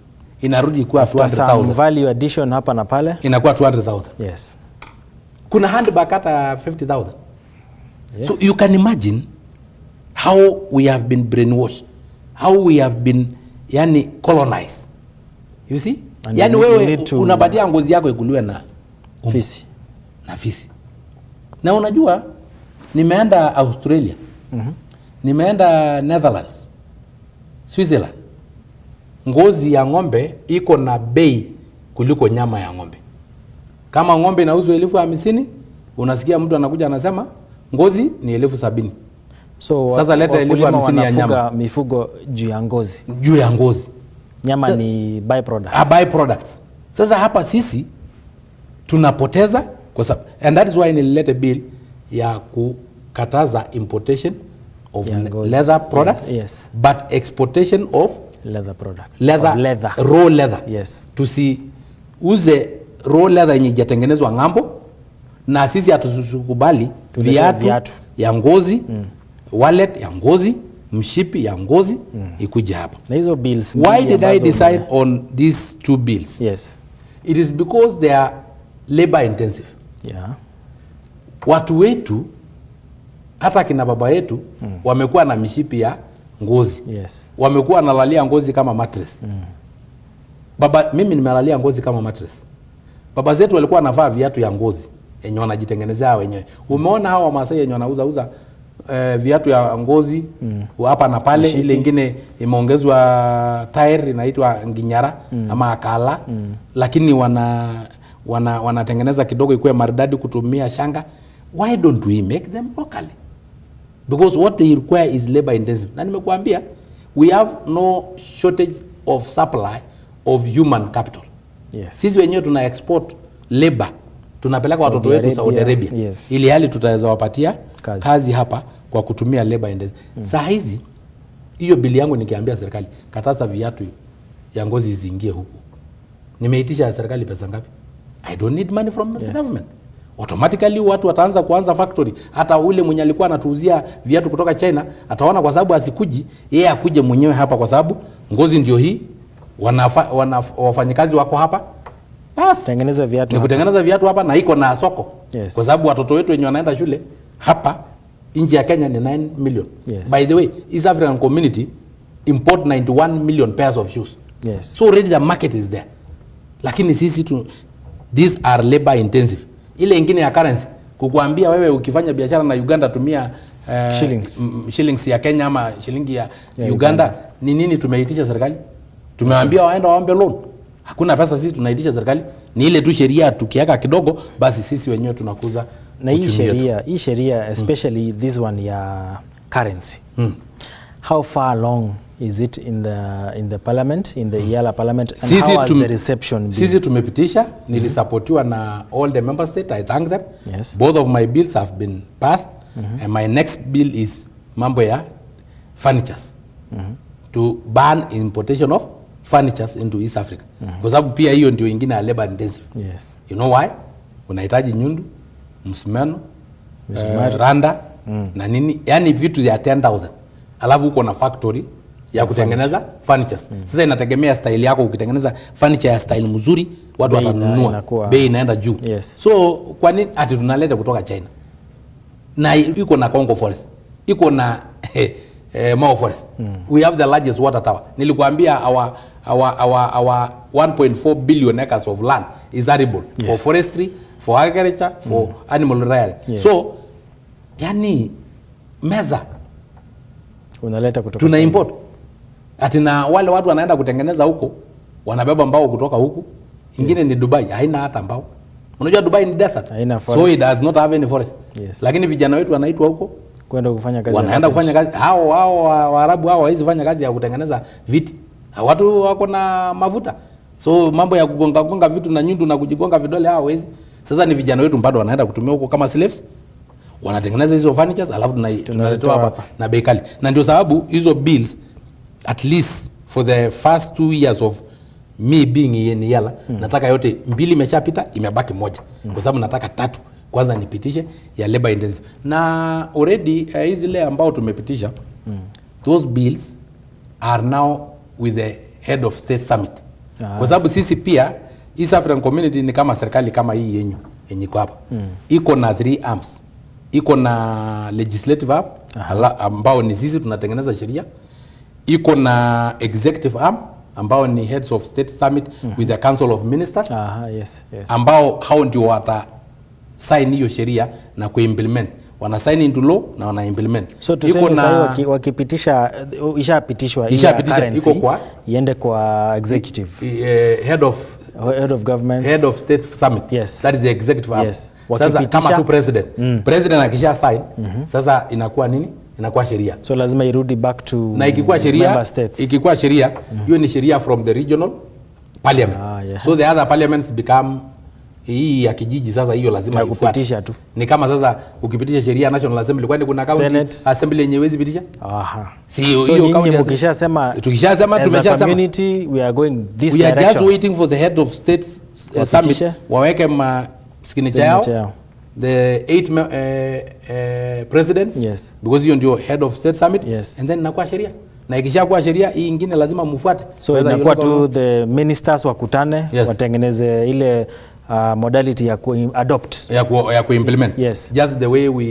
inarudi kuwa 200,000. Value addition hapa na pale inakuwa 200,000. Yes. Kuna handbag hata 50,000. So you can imagine how we have been brainwashed, how we have been colonized. You see? Yani wewe unapatia ngozi yako ikuliwe na fisi. Na fisi. Na unajua nimeenda Australia. Nimeenda Netherlands, Switzerland. Ngozi ya ng'ombe iko na bei kuliko nyama ya ng'ombe. Kama ng'ombe inauzwa 50,000, unasikia mtu anakuja anasema ngozi ni 70,000. So sasa leta 50,000 ya nyama. Mifugo juu ya ngozi. Juu ya ngozi. Nyama ni byproduct. A byproduct. Sasa hapa sisi tunapoteza kwa sababu, and that is why nilileta bill ya kukataza importation of leather products, but exportation of leather products. Raw leather. Yes. Tusiuze raw leather yenye hajatengenezwa ng'ambo, na sisi hatusikubali viatu ya ngozi, wallet ya ngozi, mshipi ya ngozi ikuje hapa. Hizo bills. Why did I decide on these two bills? Yes. It is because they are labor intensive. Yeah. Watu wetu Hata kina baba yetu wamekuwa na mishipi ya ngozi. Yes. Wamekuwa nalalia ngozi kama mattress. Baba, mimi nimelalia ngozi kama mattress. Baba zetu walikuwa wanavaa viatu ya ngozi yenye wanajitengenezea wenyewe. Umeona hao Wamasai yenye wanauza viatu ya ngozi hapa na pale, ile ingine imeongezwa tire inaitwa nginyara ama akala, lakini wanatengeneza kidogo ikuwe maridadi kutumia shanga. Why don't we make them locally? Because what they require is labor intensive. Na nimekuambia we have no shortage of supply of human capital. Yes. Sisi wenyewe tuna export labor, tunapeleka watoto wetu Saudi Arabia. Yes. Ili hali tutaweza wapatia kazi hapa kwa kutumia labor intensive. Saa hizi hiyo bili yangu nikiambia serikali kataza viatu ya ngozi ziingie huku, nimeitisha serikali pesa ngapi? I don't need money from the government. Automatically watu wataanza kuanza factory. Hata ule mwenye alikuwa anatuuzia viatu kutoka China ataona kwa sababu asikuji yeye akuje mwenyewe hapa, kwa sababu ngozi ndio hii, wafanyikazi wako hapa, basi tengeneza viatu, ni kutengeneza viatu hapa na iko na soko. Yes. Kwa sababu watoto wetu wenye wanaenda shule hapa nje ya Kenya ni 9 million. Yes. By the way, East African community import 91 million pairs of shoes. Yes. So already the market is there. Lakini sisi these are labor intensive. Ile ingine ya currency, kukuambia wewe ukifanya biashara na Uganda tumia shillings ya Kenya ama shilingi ya Uganda. Ni nini tumeitisha serikali? Tumewaambia waenda waombe loan. Hakuna pesa sisi tunaitisha serikali. Ni ile tu sheria tukiweka kidogo basi sisi wenyewe tunakuza. Na hii sheria especially this one ya currency. How far along is it in the parliament, in the IALA parliament, and sisi how has the reception been? Sisi tumepitisha, nilisupportiwa na all the member states. I thank them. Yes. Both of my bills have been passed. And my next bill is mambo ya furnitures. To ban importation of furnitures into East Africa. Kwa sababu pia hiyo ndio ingine ya labor intensive. Yes. You know why? Unahitaji nyundu, msumeno, randa na nini, yani vitu ya 10,000. Alafu uko na factory ya kutengeneza furnitures. Sasa inategemea style yako. Ukitengeneza furniture ya style mzuri, watu watanunua, bei inaenda juu. Yes. So kwa nini ati tunaleta kutoka China? Na iko na Congo Forest, iko na Mao Forest. We have the largest water tower. Nilikuambia our 1.4 billion acres of land is arable for forestry, for agriculture, for animal rearing. Yes. So yani meza unaleta kutoka tuna import. Ati na wale watu wanaenda kutengeneza huko wanabeba mbao kutoka huku. Ingine ni Dubai, haina hata mbao. Unajua Dubai ni desert. So it does not have any forest. Yes. Lakini vijana wetu wanaitwa huko kwenda kufanya kazi. Wanaenda kufanya kazi. Hao Waarabu hao hawezi fanya kazi ya kutengeneza viti. Watu wako na mafuta. So mambo ya kugonga vitu na nyundu na kujigonga vidole hao hawezi. Sasa ni vijana wetu bado wanaenda kutumia huko kama slaves. Wanatengeneza hizo furnitures alafu tunaletewa hapa na bei kali. Na ndio sababu hizo bills at least for the first 2 years of me being in IALA nataka yote 2 imeshapita, imebaki moja. Kwa sababu nataka 3 kwanza nipitishe ya labor intensive. Na already hizi zile ambao tumepitisha those bills are now with the head of state summit. Kwa sababu sisi pia East African community ni kama serikali kama hii yenyu yenye iko hapa. Iko na 3 arms. Iko na legislative arm ambao ni sisi tunatengeneza sheria. Iko na executive arm ambao ni heads of state summit with the council of ministers. Yes. Ambao hao ndio wata sign hiyo sheria na kuimplement. Wana sign into law na wana implement. So tuseme sasa wakipitisha ishapitishwa iko kwa iende kwa executive head of government, head of state summit. Yes. That is the executive arm. Yes. Sasa kama tu president president akisha sign sasa inakuwa nini? Inakuwa sheria. So lazima irudi back to na ikikuwa sheria, ikikuwa sheria hiyo ni sheria from the regional parliament. So the other parliaments become hii ya kijiji. Sasa hiyo lazima kupitisha tu. Ni kama sasa ukipitisha sheria national assembly, kwani kuna county assembly yenye wezi pitisha? Si hiyo county tukishasema tumeshasema community we are going this direction. We are just waiting for the head of state summit waweke signature yao. The 8 presidents. Yes. Because hiyo ndio head of state summit. Yes. And then inakuwa sheria. Na ikishakuwa sheria hii ingine lazima mfuate. So inakuwa tu the ministers wakutane, watengeneze ile modality ya ku-adopt. Ya ku-implement. Yes. Just the way we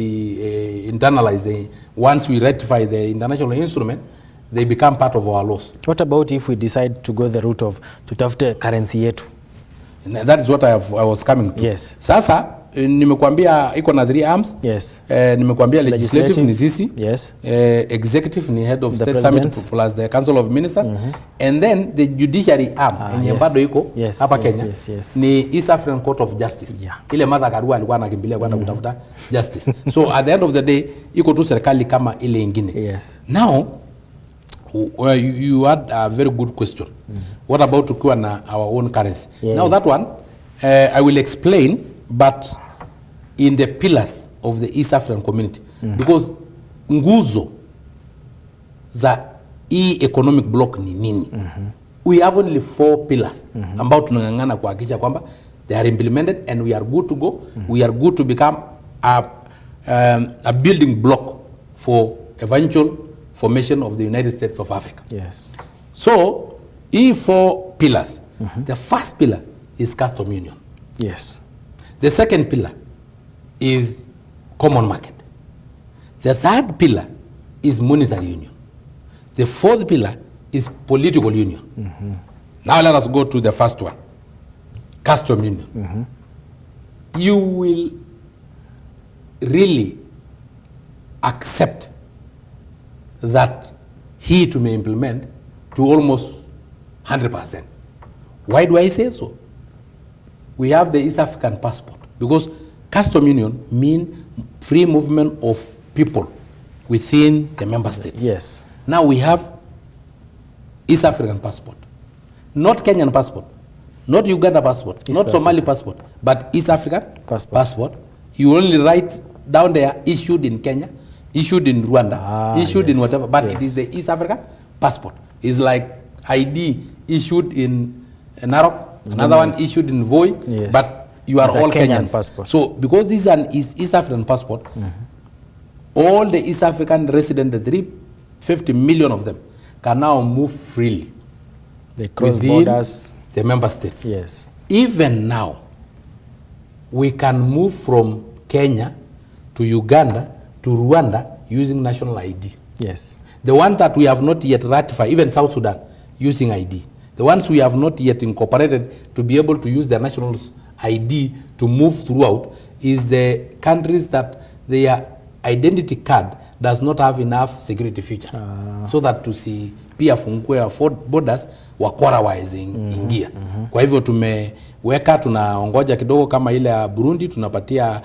internalize once we ratify the international instrument, they become part of our laws. What about if we decide to go the route of tutafute currency yetu? That is what I was coming to. Yes. Sasa nimekuambia iko na 3 arms. Yes. Nimekuambia legislative ni sisi. Yes. Executive ni head of the state summit plus the council of ministers. And then the judiciary arm yenye bado iko hapa Kenya ni East African Court of Justice. Ile Martha Karua alikuwa anakimbilia kwenda kutafuta justice. So at the end of the day iko tu serikali kama ile ingine. Yes. Now you had a very good question. What about tukiwa na our own currency? Now that one I will explain, but in the pillars of the East African community, because nguzo za hii economic block ni nini? We have only 4 pillars ambao tunang'ang'ana kuhakikisha kwamba they are implemented and we are good to go. We are good to become a building block for eventual formation of the United States of Africa. Yes. So, hii 4 pillars. The first pillar is custom union. Yes. The second pillar is common market. The third pillar is monetary union. The fourth pillar is political union. Now let us go to the first one, custom union. You will really accept that he to may implement to almost 100%. Why do I say so? We have the East African passport because custom union means free movement of people within the member states. Yes. Now we have East African passport, not Kenyan passport, not Uganda passport, not Somali passport, but East African passport. You only write down there issued in Kenya, issued in Rwanda, issued in whatever, but it is the East African passport. It's like ID issued in Narok, another one issued in Voi, but you are all Kenyans. Passport. So because this is an East African passport, all the East African residents, the 350 million of them, can now move freely. They cross within borders. The member states. Yes. Even now, we can move from Kenya to Uganda to Rwanda using national ID. Yes. The one that we have not yet ratified, even South Sudan, using ID. The ones we have not yet incorporated to be able to use their national ID to move throughout is the countries that their identity card does not have enough security features. So that to see pia fungue borders wakora waweze ingia. Kwa hivyo tumeweka, tunaongoja kidogo kama ile ya Burundi, tunapatia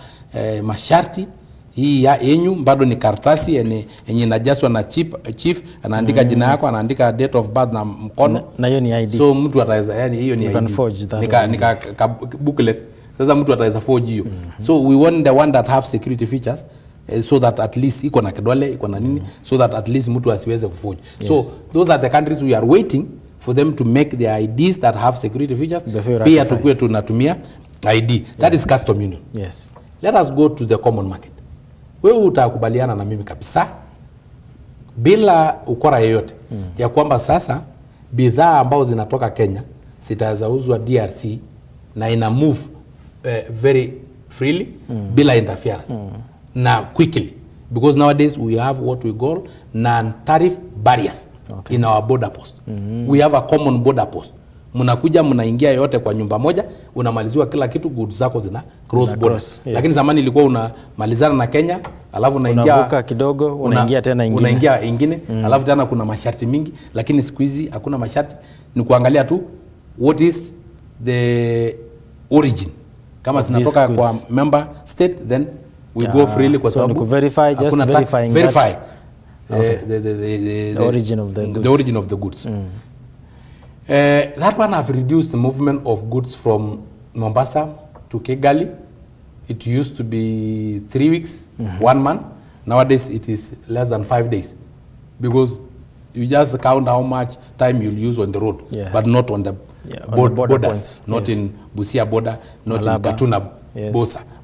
masharti hii ya yenyu bado ni karatasi yenye inajazwa na chief anaandika jina yako, anaandika date of birth na mkono na hiyo ni ID. So mtu ataweza, yani hiyo ni ID. Nika booklet. Sasa mtu ataweza forge hiyo. So we want the one that have security features so that at least iko na kidole, iko na nini, so that at least mtu asiweze kuforge. So those are the countries we are waiting for them to make their IDs that have security features. Pia tukue tunatumia ID. That is custom union. Yes. Let us go to the common market. Wewe utakubaliana na mimi kabisa bila ukora yeyote ya kwamba sasa bidhaa ambao zinatoka Kenya zitazauzwa DRC na ina move very freely bila interference na quickly, because nowadays we have what we call non-tariff barriers in our border post. We have a common border post. Mnakuja mnaingia yote kwa nyumba moja, unamaliziwa kila kitu, goods zako zina cross borders. Lakini zamani ilikuwa unamalizana na Kenya, alafu unavuka kidogo, unaingia tena ingine. Unaingia ingine, alafu tena kuna masharti mingi, lakini siku hizi hakuna masharti, ni kuangalia tu what is the origin. Kama zinatoka kwa member state, then we go freely kwa sababu so verify, just verify the origin of the goods. The origin of the goods. That one have reduced the movement of goods from Mombasa to Kigali. It used to be 3 weeks, 1 month. Nowadays it is less than 5 days, because you just count how much time you'll use on the road, but not on the borders, points. Not in Busia border, not Malaba. In Gatuna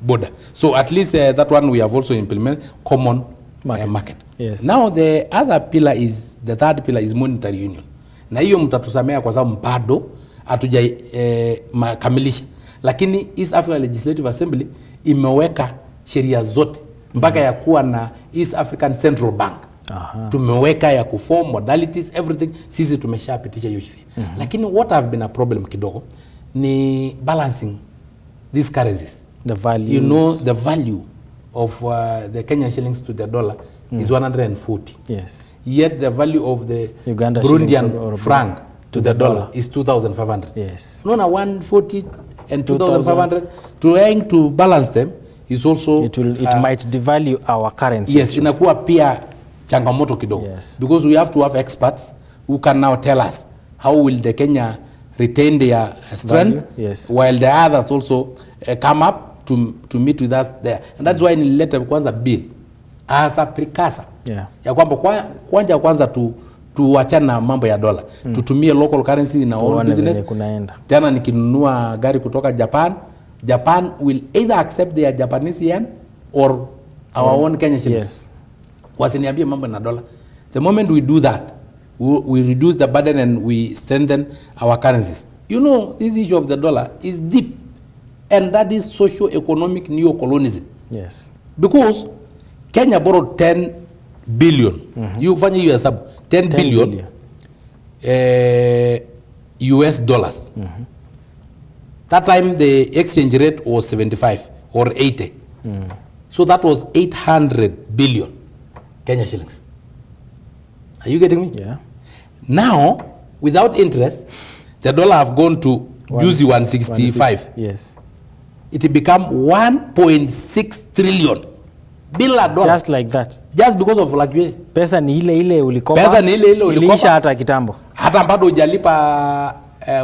border. So at least that one we have also implemented common market. Yes. Now the third pillar is monetary union. Na hiyo mtatusamea kwa sababu bado hatuja makamilisha. Lakini East African Legislative Assembly imeweka sheria zote mpaka ya kuwa na East African Central Bank. Tumeweka ya kuform modalities everything, sisi tumeshapitisha hiyo sheria. Lakini what have been a problem kidogo ni balancing these currencies. The values. You know the value of the Kenyan shillings to the dollar is 140. Yes. Yet the value of the Uganda Burundian franc to the dollar is 2,500. Yes. No, 140 and 2,500. Trying to balance them is also it might devalue our currency. Yes, inakuwa pia changamoto kidogo. Yes. Because we have to have experts who can now tell us how will the Kenya retain their strength, yes, while the others also come up to meet with us there. And that's why nilileta kwanza bill as a precursor. Yeah. Ya kwamba kwanza tuachane na mambo ya dola. Tutumie local currency in our own business. Tena nikinunua gari kutoka Japan will either accept their Japanese yen or our own Kenya shillings. Yes. Wasiniambie mambo na dola. The moment we do that, we reduce the burden and we strengthen our currencies. You know, this issue of the dollar is deep, and that is socio-economic neo-colonialism. Yes. Because Kenya borrowed 10 billion. You fanya hiyo hesabu. 10 billion. US dollars. That time the exchange rate was 75 or 80. So that was 800 billion Kenya shillings. Are you getting me? Yeah. Now, without interest, the dollar have gone to juicy 165. Yes. It become 1.6 trillion. Bila dollar. Just like that. Just because of fluctuation. Pesa ni ile ulikopa. Pesa ni ile ulikopa. Iliisha hata kitambo. Hata bado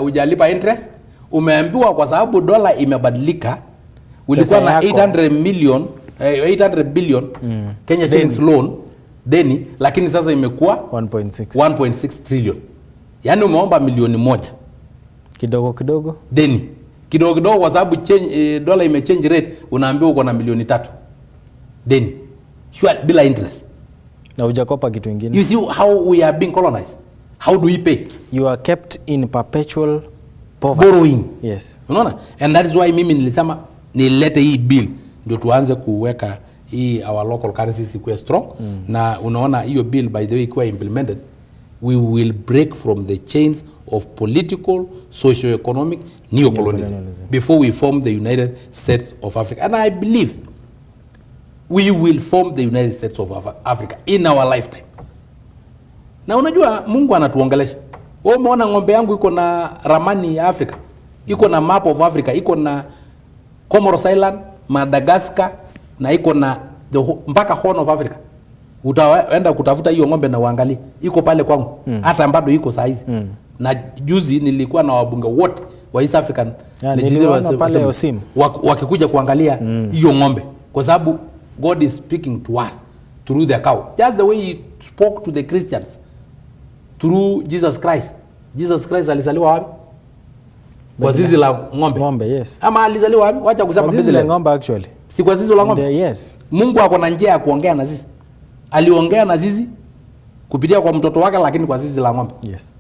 hujalipa interest. Umeambiwa kwa sababu dola imebadilika. Ulikuwa na 800 billion Kenya shillings loan deni, lakini sasa imekuwa 1.6 trillion. Yaani umeomba milioni 1 kidogo deni kidogo kwa sababu dola imechange rate, unaambiwa uko na milioni 3 deni sure bila interest na hujakopa kitu kingine. You see how we are being colonized. How do we pay? You are kept in perpetual poverty. Borrowing. Yes. Unaona? And that is why mimi nilisema nilete hii bill ndio tuanze kuweka hii our local currencies ikuwe strong. Na unaona hiyo bill by the way ikuwa implemented, we will break from the chains of political, socio-economic neo-colonialism before we form the United States of Africa. And I believe we will form the United States of Africa in our lifetime. Na unajua Mungu anatuongelesha. Wewe umeona ng'ombe yangu iko na ramani ya Afrika, iko na map of Africa, iko na Comoros Island, Madagascar, na iko na mpaka Horn of Africa. Utaenda kutafuta hiyo ng'ombe na uangalie, iko pale kwangu. Hata bado iko saa hizi. Na juzi nilikuwa na wabunge wote wa East African Legislative wakikuja kuangalia hiyo ng'ombe, kwa sababu God is speaking to us through the cow, just the way he spoke to the Christians through Jesus Christ. Jesus Christ alizaliwa wapi? Kwa zizi la ng'ombe. Yes. Ama alizaliwa wapi? Wacha kusema zizi la ng'ombe actually. Si kwa zizi la ng'ombe? Yes. Mungu ako na njia ya kuongea na sisi. Aliongea na sisi kupitia kwa mtoto wake, lakini kwa zizi la ng'ombe. Yes.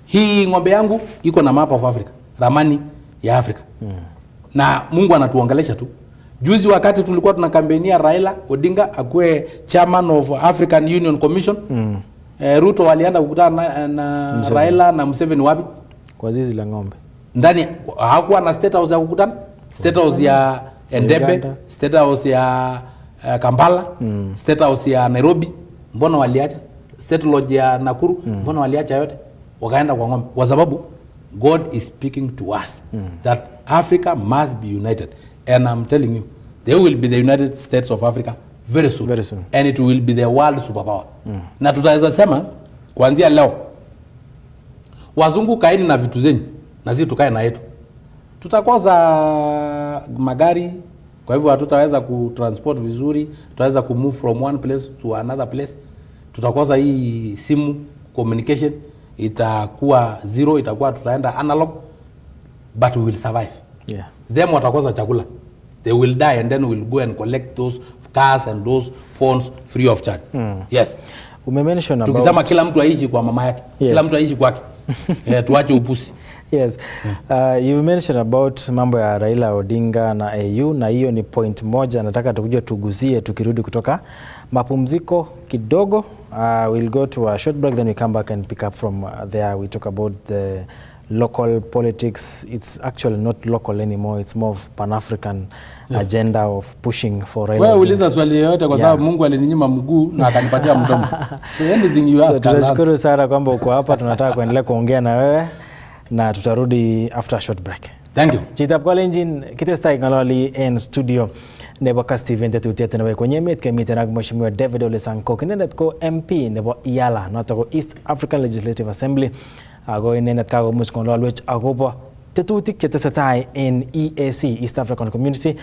Hii ng'ombe yangu iko na map of Africa, ramani ya Afrika. Na Mungu anatuongelesha tu. Juzi wakati tulikuwa tunakampenia Raila Odinga akuwe chairman of African Union Commission, Ruto walienda kukutana na Raila na Museveni wapi? Kwa zizi la ng'ombe. Ndani hakuwa na state house ya kukutana, state house ya Entebbe, state house ya Kampala, state house ya Nairobi. Mbona waliacha? State lodge ya Nakuru, mbona waliacha yote? Wakaenda kwa ng'ombe. Kwa sababu God is speaking to us that Africa must be united. And I'm telling you, there will be the United States of Africa very soon. Very soon. And it will be the world superpower. Na tutaweza sema kuanzia leo, wazungu kaeni na vitu zenyu na sisi tukae na yetu. Tutakosa magari, kwa hivyo hatutaweza kutransport vizuri, tutaweza kumove from one place to another place. Tutakosa hii simu communication, itakuwa zero, itakuwa tutaenda analog, but we will survive. Yeah. Them watakosa chakula. They will die and then we'll go and collect those cars and those phones free of charge. Yes. Umemention about... Tukisema kila mtu aishi kwa mama yake. Yes. Kila mtu aishi kwake. Tuache upusi. Yes. You've mentioned about mambo ya Raila Odinga na AU, na hiyo ni point moja nataka tukuje tuguzie tukirudi kutoka mapumziko kidogo. We'll go to a short break, then we come back and pick up from there. We talk about the local politics. It's actually not local anymore. It's more of Pan-African agenda of pushing for Raila. Wewe uliza swali yote kwa sababu Mungu alininyima mguu na akanipatia mdomo. So anything you ask. So tunashukuru sana kwamba uko hapa. Tunataka kuendelea kuongea na wewe na tutarudi after a short break. Thank you. Chitap Kalenjin kitestai ngalali en studio nebo Kass Tv tetutiet nebo kwenye met kemiten ak Mheshimiwa David Ole Sankok, inendet ko MP nebo Yala noto ko East African Legislative Assembly, ako inendet kakomuch kongalwech akobo tetutik chetesetai en EAC, East African Community,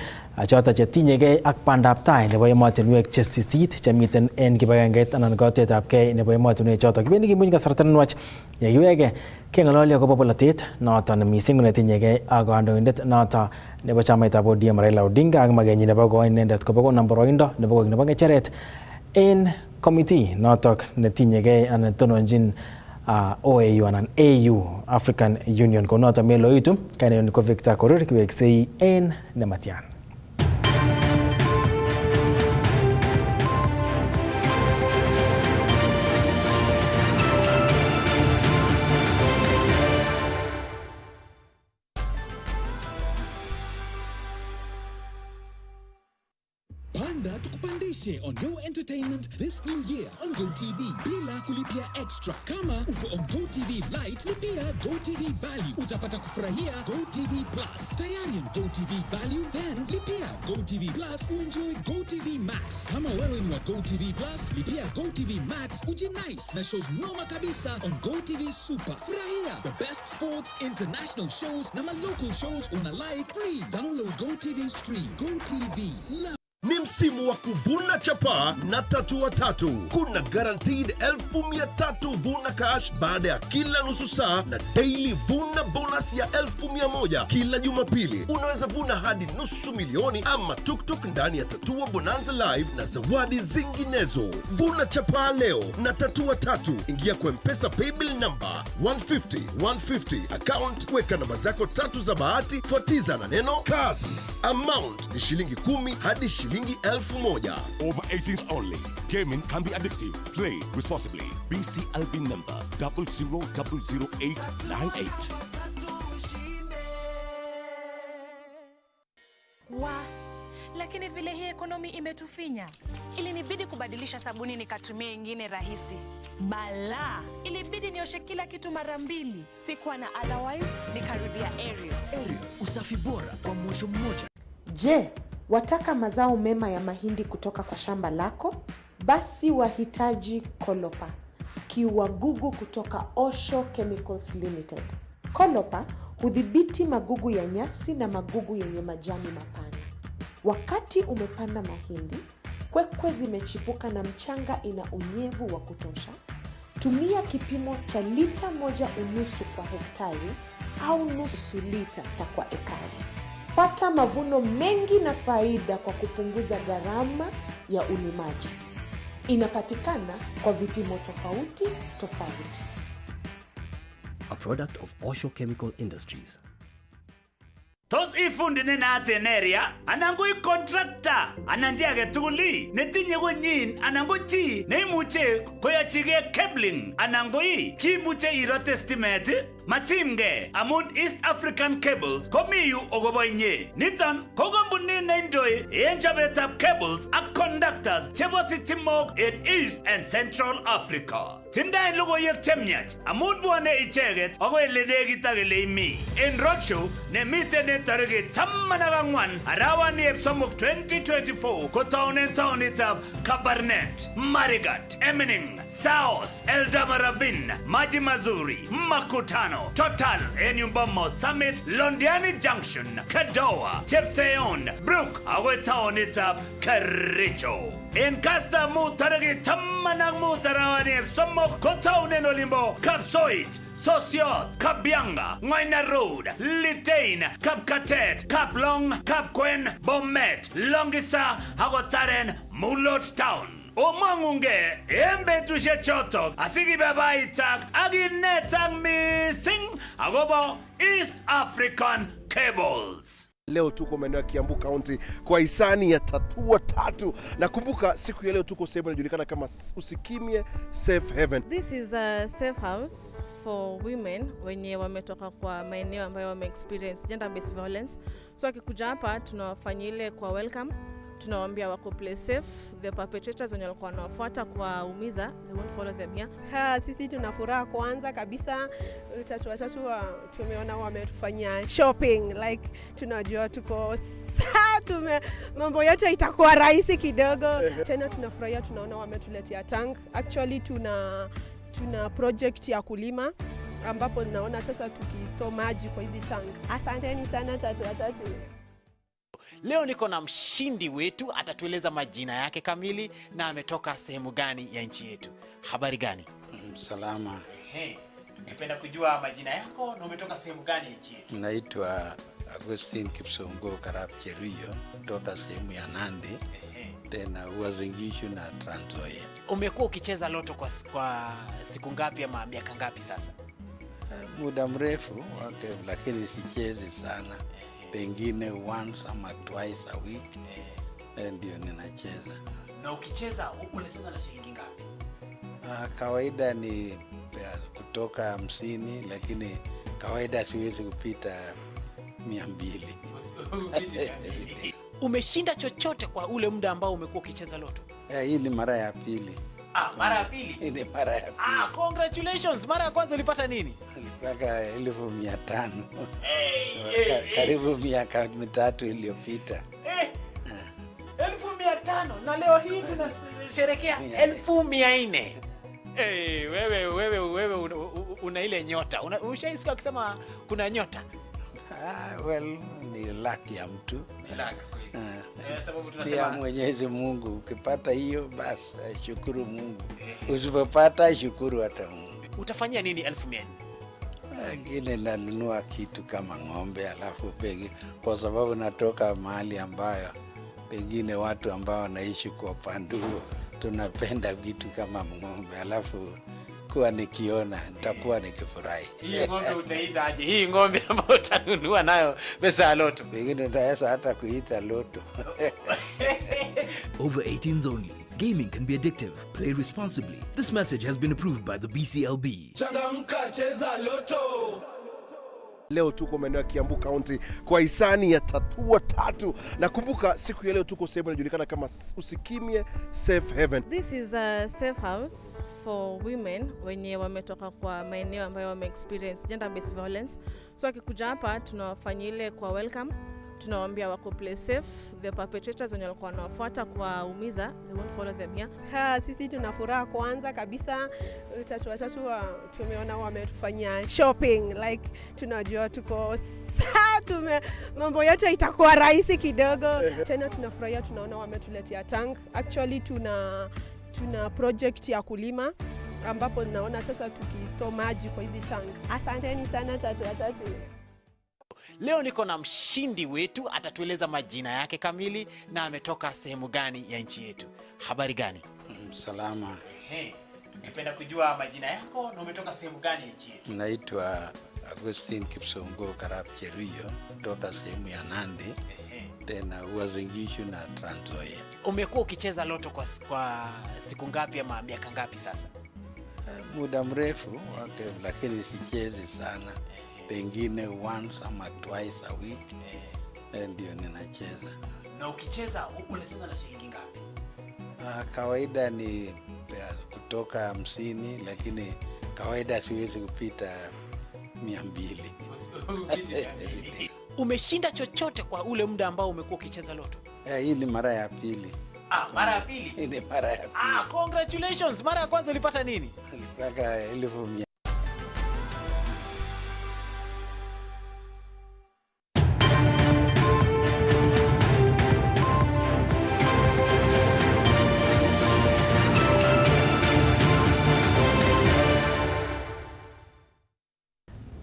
choto chetinyegei ak bandab tai nebo emotinwek che sisit chemiten en kibagengeit anan kotetabgei nebo emotinwek choto. Kibendi kimuch kasarta nenwach yekiwege kengalali akobo bolotet noto mising netinyegei ak kandoindet noto nebo chamaitab ODM Raila Odinga ak magenyi nebo ko inendet kobo konam boroindo nebo koik nebo ngecheret en committee notok netinyegei anan tononjin OAU anan AU, African Union, ko noto meloitu kainayon ko Victor Korir kiweksei en nematian. Panda tukupandishe on Go Entertainment this new year on Go TV. Bila kulipia extra. Kama uko on Go TV Lite, lipia Go TV Value. Utapata kufurahia Go TV Plus. Tayari on Go TV Value, then lipia Go TV Plus uenjoy Go TV Max. Kama wewe ni wa Go TV Plus, lipia Go TV Max ujinice na shows noma kabisa on Go TV Super. Furahia the best sports, international shows na local shows una like free. Download Go TV Stream. Go TV. Ni msimu wa kuvuna chapa na tatua tatu. Kuna guaranteed 1,300 vuna cash baada ya kila nusu saa na daily vuna bonus ya 1,100 kila Jumapili. Unaweza vuna hadi nusu milioni ama tuktuk ndani ya Tatua Bonanza Live na zawadi zinginezo. Vuna chapa leo na tatua tatu. Ingia kwa M-Pesa paybill number 150 account, weka namba zako tatu za bahati, fuatiza na neno Kass. Amount ni shilingi 10 hadi shilingi 1,000. Over 18s only. Gaming can be addictive. Play responsibly. BCLB number 000898. Lakini vile hii ekonomi imetufinya, ilinibidi kubadilisha sabuni nikatumia ingine rahisi. Ilibidi nioshe kila kitu mara 2. Sikuwa na otherwise, nikarudia Ariel. Usafi bora kwa mwosho mmoja. Je, wataka mazao mema ya mahindi kutoka kwa shamba lako? Basi wahitaji Kolopa, kiuagugu kutoka Osho Chemicals Limited. Kolopa hudhibiti magugu ya nyasi na magugu yenye majani mapana. Wakati umepanda mahindi, kwekwe zimechipuka na mchanga ina unyevu wa kutosha, tumia kipimo cha lita 1.5 kwa hektari au nusu lita kwa ekari. Pata mavuno mengi na faida kwa kupunguza gharama ya ulimaji. Inapatikana kwa vipimo tofauti. A product of Osho Chemical Industries. Tos ifundi nenateneria anangui contractor ananjage tuguli netinye gonyin anangochi neimuche koyachige cabling anangoi kimuche irote stimet matimge amun East African Cables komiyu ogoboinye niton ko kampunit neindoi en chobetab cables ak conductors chebo sitimok in East and Central Africa. Tindai logoiwek chemyach amun bwane icheget agoi lenegit ak eleimi en roadshow nemiten tarikit 14 arawani 2024 kotaunen taonitab Kabarnet, Marigat, Emening, Saos, Eldamaravin, Maji Mazuri, Makutano, Total, Enyumbamo Summit, Londiani Junction, Kadoa, Chepseon, Brook, agoi taonitab Kericho. En Kasta mu tarikit 15 arawani 3 kotaunen olimbo Kapsoit, Sosiot, Kabianga, Ngoina Road, Litein, Kapkatet, Kaplong, Kapkwen, Bomet, Longisa, Hagotaren, Mulot Town. Omangunge, embetushe chotok, asigibabaitak, aginetang missing, agobo East African Cables. Leo tuko maeneo ya Kiambu County kwa hisani ya Tatua Tatu. Na kumbuka siku ya leo tuko sehemu inajulikana kama Usikimye Safe Haven. This is a safe house for women wenye wametoka kwa maeneo ambayo wame experience gender based violence. So akikuja hapa tunawafanyia ile kwa welcome. Tunawaambia wako play safe, the perpetrators wenye walikuwa wanafuata kwa umiza, they won't follow them here. Sisi tuna furaha kwanza kabisa, watatu tumeona wametufanyia shopping, like tunajua tuko mambo yote itakuwa rahisi kidogo. Tena tunafurahia, tunaona wametuletea tank. Actually tuna project ya kulima ambapo naona sasa tukistore maji kwa hizi tank. Asanteni sana watatu. Leo niko na mshindi wetu, atatueleza majina yake kamili na ametoka sehemu gani ya nchi yetu. Habari gani? Salama. Ningependa kujua majina yako na umetoka sehemu gani ya nchi yetu. Naitwa Agustin Kipsongo Karap Cheruyo, kutoka sehemu ya Nandi. Tena Uasin Gishu na Trans Nzoia. Umekuwa ukicheza loto kwa siku ngapi ama miaka ngapi sasa? Muda mrefu wake, lakini sichezi sana. Pengine once ama twice a week ndio ninacheza. Na ukicheza unacheza na shilingi ngapi? Kawaida ni kutoka 50, lakini kawaida siwezi kupita 200. Umeshinda chochote kwa ule muda ambao umekuwa ukicheza loto? Hii ni mara ya pili. Mara ya pili? Hii ni mara ya pili. Congratulations. Mara ya kwanza ulipata nini? Nilipata 1500. Karibu miaka 3 iliyopita. 1500 na leo hii tunasherehekea 1400. Wewe una ile nyota. Ushaisikia ukisema kuna nyota? Well, ni luck ya mtu. Ni luck kweli. Sababu tunasema Mwenyezi Mungu, ukipata hiyo basi shukuru Mungu. Usipopata shukuru hata Mungu. Utafanyia nini 1400? Ngine nanunua kitu kama ng'ombe, alafu pengine kwa sababu natoka mahali ambayo pengine watu ambao wanaishi kwa upande huo tunapenda vitu kama ng'ombe, alafu kuwa nikiona nitakuwa nikifurahi. Hii ng'ombe utaita aje? Hii ng'ombe ambayo utanunua nayo pesa ya loto. Pengine utaweza hata kuita loto. Over 18s only. Gaming can be addictive. Play responsibly. This message has been approved by the BCLB. Changamka, cheza loto. Leo tuko maeneo ya Kiambu County kwa hisani ya Tatua Tatu. Na kumbuka siku ya leo tuko sehemu inajulikana kama Usikimye Safe Haven. This is a safe house for women wenye wametoka kwa maeneo ambayo wame experience gender based violence. So akikuja hapa tunawafanyia ile kwa welcome. Tunawaambia wako play safe, the perpetrators wenye walikuwa wanafuata kwa umiza, they won't follow them here. Sisi tuna furaha kwanza kabisa, watatu tumeona wametufanyia shopping, like tunajua tuko mambo yote itakuwa rahisi kidogo. Tena tunafurahia, tunaona wametuletea tank. Actually tuna project ya kulima ambapo naona sasa tukistore maji kwa hizi tank. Asanteni sana watatu. Leo niko na mshindi wetu, atatueleza majina yake kamili na ametoka sehemu gani ya nchi yetu. Habari gani? Salama. Ningependa kujua majina yako na umetoka sehemu gani ya nchi yetu. Naitwa Agustin Kipsongo Karap Cheruyo, kutoka sehemu ya Nandi. Tena Uasin Gishu na Trans Nzoia. Umekuwa ukicheza loto kwa siku ngapi ama miaka ngapi sasa? Muda mrefu wake, lakini sichezi sana. Pengine once ama twice a week ndio ninacheza. Na ukicheza unacheza na shilingi ngapi? Kawaida ni kutoka 50, lakini kawaida siwezi kupita 200. Umeshinda chochote kwa ule muda ambao umekuwa ukicheza loto? Hii ni mara ya pili. Mara ya pili? Hii ni mara ya pili. Congratulations. Mara ya kwanza ulipata nini? Nilipata 1500.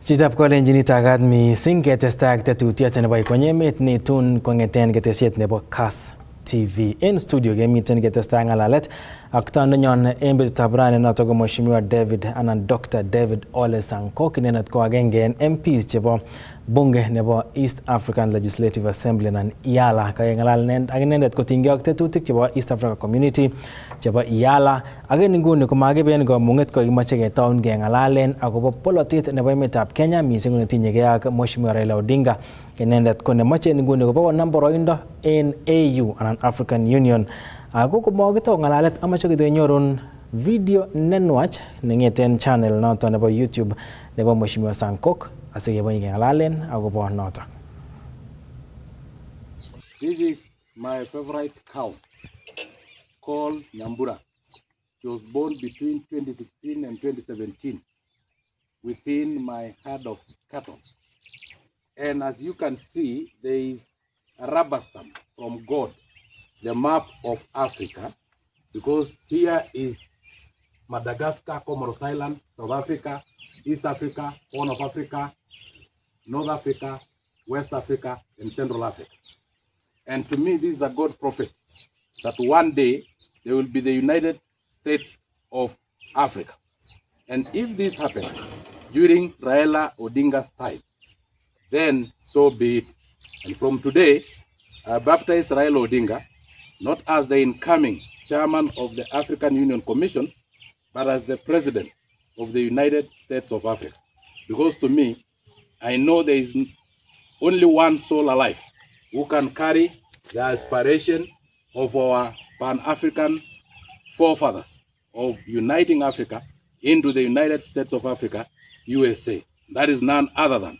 Chitab kolenjin itagat mising ketestai ak tetutiet nebo ikonyemet netun kongeten ketesiet nebo Kass TV. En studio kemiten ketestai ngalalet ak tondenyon en betutab rani noton ko Mheshimiwa David anan Dr. David Ole Sankok, inendet ko agenge en MPs chebo bunge nebo East African Legislative Assembly nan IALA. Kakengalal ak inendet kotinygei ak tetutik chebo East Africa Community chebo IALA. Ak en inguni komakiben komunget ko kimoche ketaun kengalalen akobo polotet nebo emetab Kenya mising netinyegei ak Mheshimiwa Raila Odinga. Inendet ko nemoche en inguni kobo konam boroindo en AU anan African Union. Ako komokitau ngalalet amache kenyorun video nenwach nengeten channel noton nebo YouTube nebo Mheshimiwa Sankok asikeboe kengalalen akobo noton. This is my favorite cow called Nyambura. She was born between 2016 and 2017 within my herd of cattle. And as you can see, there is a rubber stamp from God, the map of Africa, because here is Madagascar, Comoros Island, South Africa, East Africa, Horn of Africa, North Africa, West Africa, and Central Africa. And to me, this is a God prophecy that one day there will be the United States of Africa. And if this happens during Raila Odinga's time, then so be it. And from today, I baptize Raila Odinga not as the incoming chairman of the African Union Commission, but as the president of the United States of Africa. Because to me, I know there is only one soul alive who can carry the aspiration of our Pan-African forefathers of uniting Africa into the United States of Africa, USA. That is none other than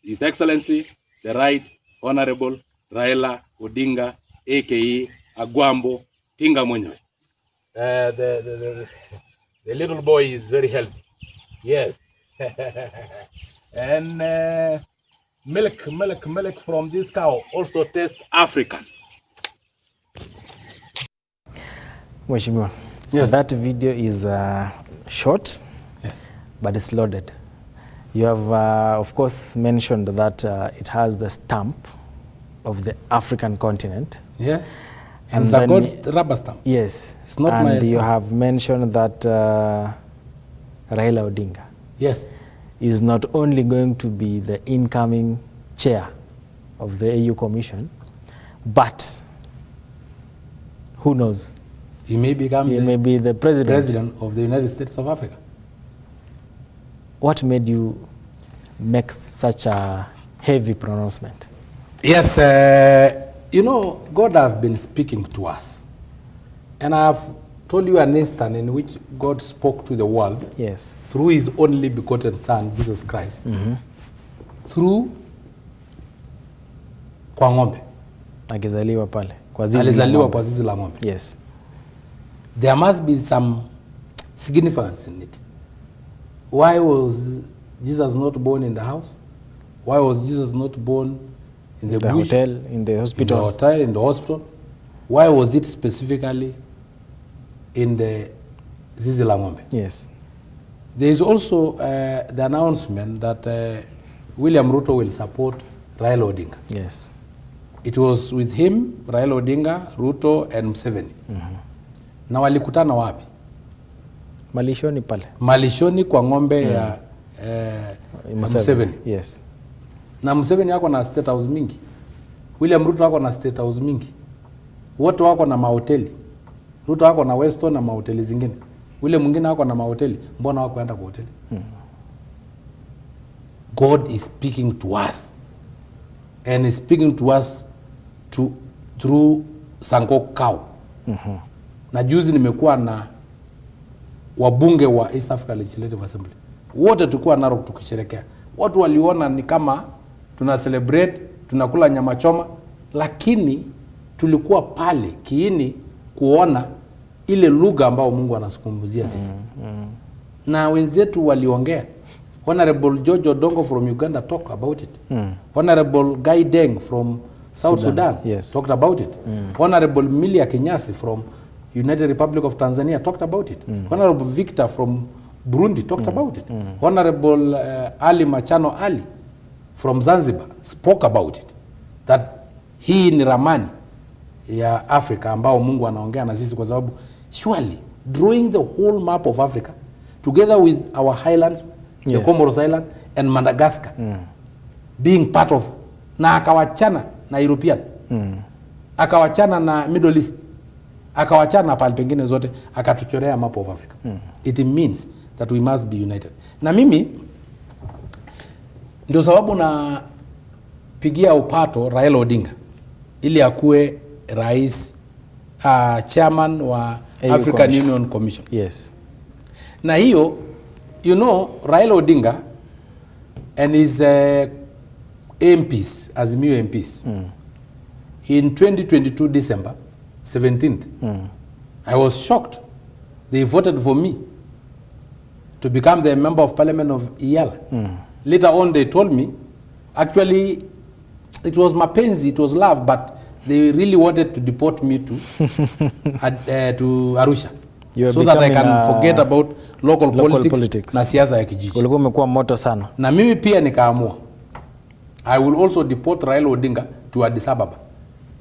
His Excellency, the Right Honorable Raila Odinga, aka Agwambo Tinga mwenyewe. The little boy is very healthy. Yes. And milk from this cow also tastes African. Mheshimiwa, yes. That video is short, yes, but it's loaded. You have, of course, mentioned that it has the stamp of the African continent. Yes, and it's a God's rubber stamp. Yes, it's not and my stamp. You have mentioned that Raila Odinga, yes, is not only going to be the incoming chair of the AU Commission, but who knows? He may become the president of the United States of Africa. What made you make such a heavy pronouncement? Yes, you know, God has been speaking to us. And I have told you an instant in which God spoke to the world, yes, through his only begotten Son, Jesus Christ, through kwa ng'ombe. Akizaliwa pale. Kwa zizi alizaliwa kwa zizi la ng'ombe. Yes. There must be some significance in it. Why was Jesus not born in the house? Why was Jesus not born in the bush? Hotel, in the hospital? In the hotel, in the hospital. Why was it specifically in the zizi la ng'ombe? Yes. There is also the announcement that William Ruto will support Raila Odinga. Yes. It was with him, Raila Odinga, Ruto, and Museveni. Na walikutana wapi? Malishoni pale. Malishoni kwa ng'ombe ya Museveni. Yes. Na Museveni wako na state house mingi. William Ruto wako na state house mingi. Wote wako na mahoteli. Ruto wako na Weston na mahoteli zingine. Ule mwingine wako na mahoteli. Mbona wako enda kwa hoteli? God is speaking to us. And is speaking to us through Sankok cow. Na juzi nimekuwa na wabunge wa East Africa Legislative Assembly. Wote tulikuwa Narok tukisherekea. Watu waliona ni kama tuna celebrate, tunakula nyama choma, lakini tulikuwa pale kiini kuona ile lugha ambao Mungu anazungumzia sisi. Na wenzetu waliongea. Honorable George Odongo from Uganda talked about it. Honorable Guy Deng from South Sudan yes, talked about it. Honorable Milia Kenyasi from United Republic of Tanzania talked about it. Honorable Victor from Burundi talked about it. Honorable Ali Machano Ali from Zanzibar spoke about it, that hii ni ramani ya Africa ambao Mungu anaongea na sisi, kwa sababu surely drawing the whole map of Africa together with our highlands, the Comoros Island and Madagascar being part of, na akawachana na European, akawachana na Middle East, akawachana na pale pengine zote, akatuchorea map of Africa. It means that we must be united. Na mimi ndio sababu na pigia upato Raila Odinga ili akue rais, chairman wa African Union Commission. Yes. Na hiyo, you know, Raila Odinga and his MPs, Azimio MPs, in 2022 December 17th, I was shocked. They voted for me to become the member of parliament of Iyala. Later on, they told me, actually, it was mapenzi, it was love, but they really wanted to deport me to Arusha, so that I can forget about local politics na siasa ya kijiji. Ulikuwa umekuwa moto sana. Na mimi pia nikaamua, I will also deport Raila Odinga to Addis Ababa,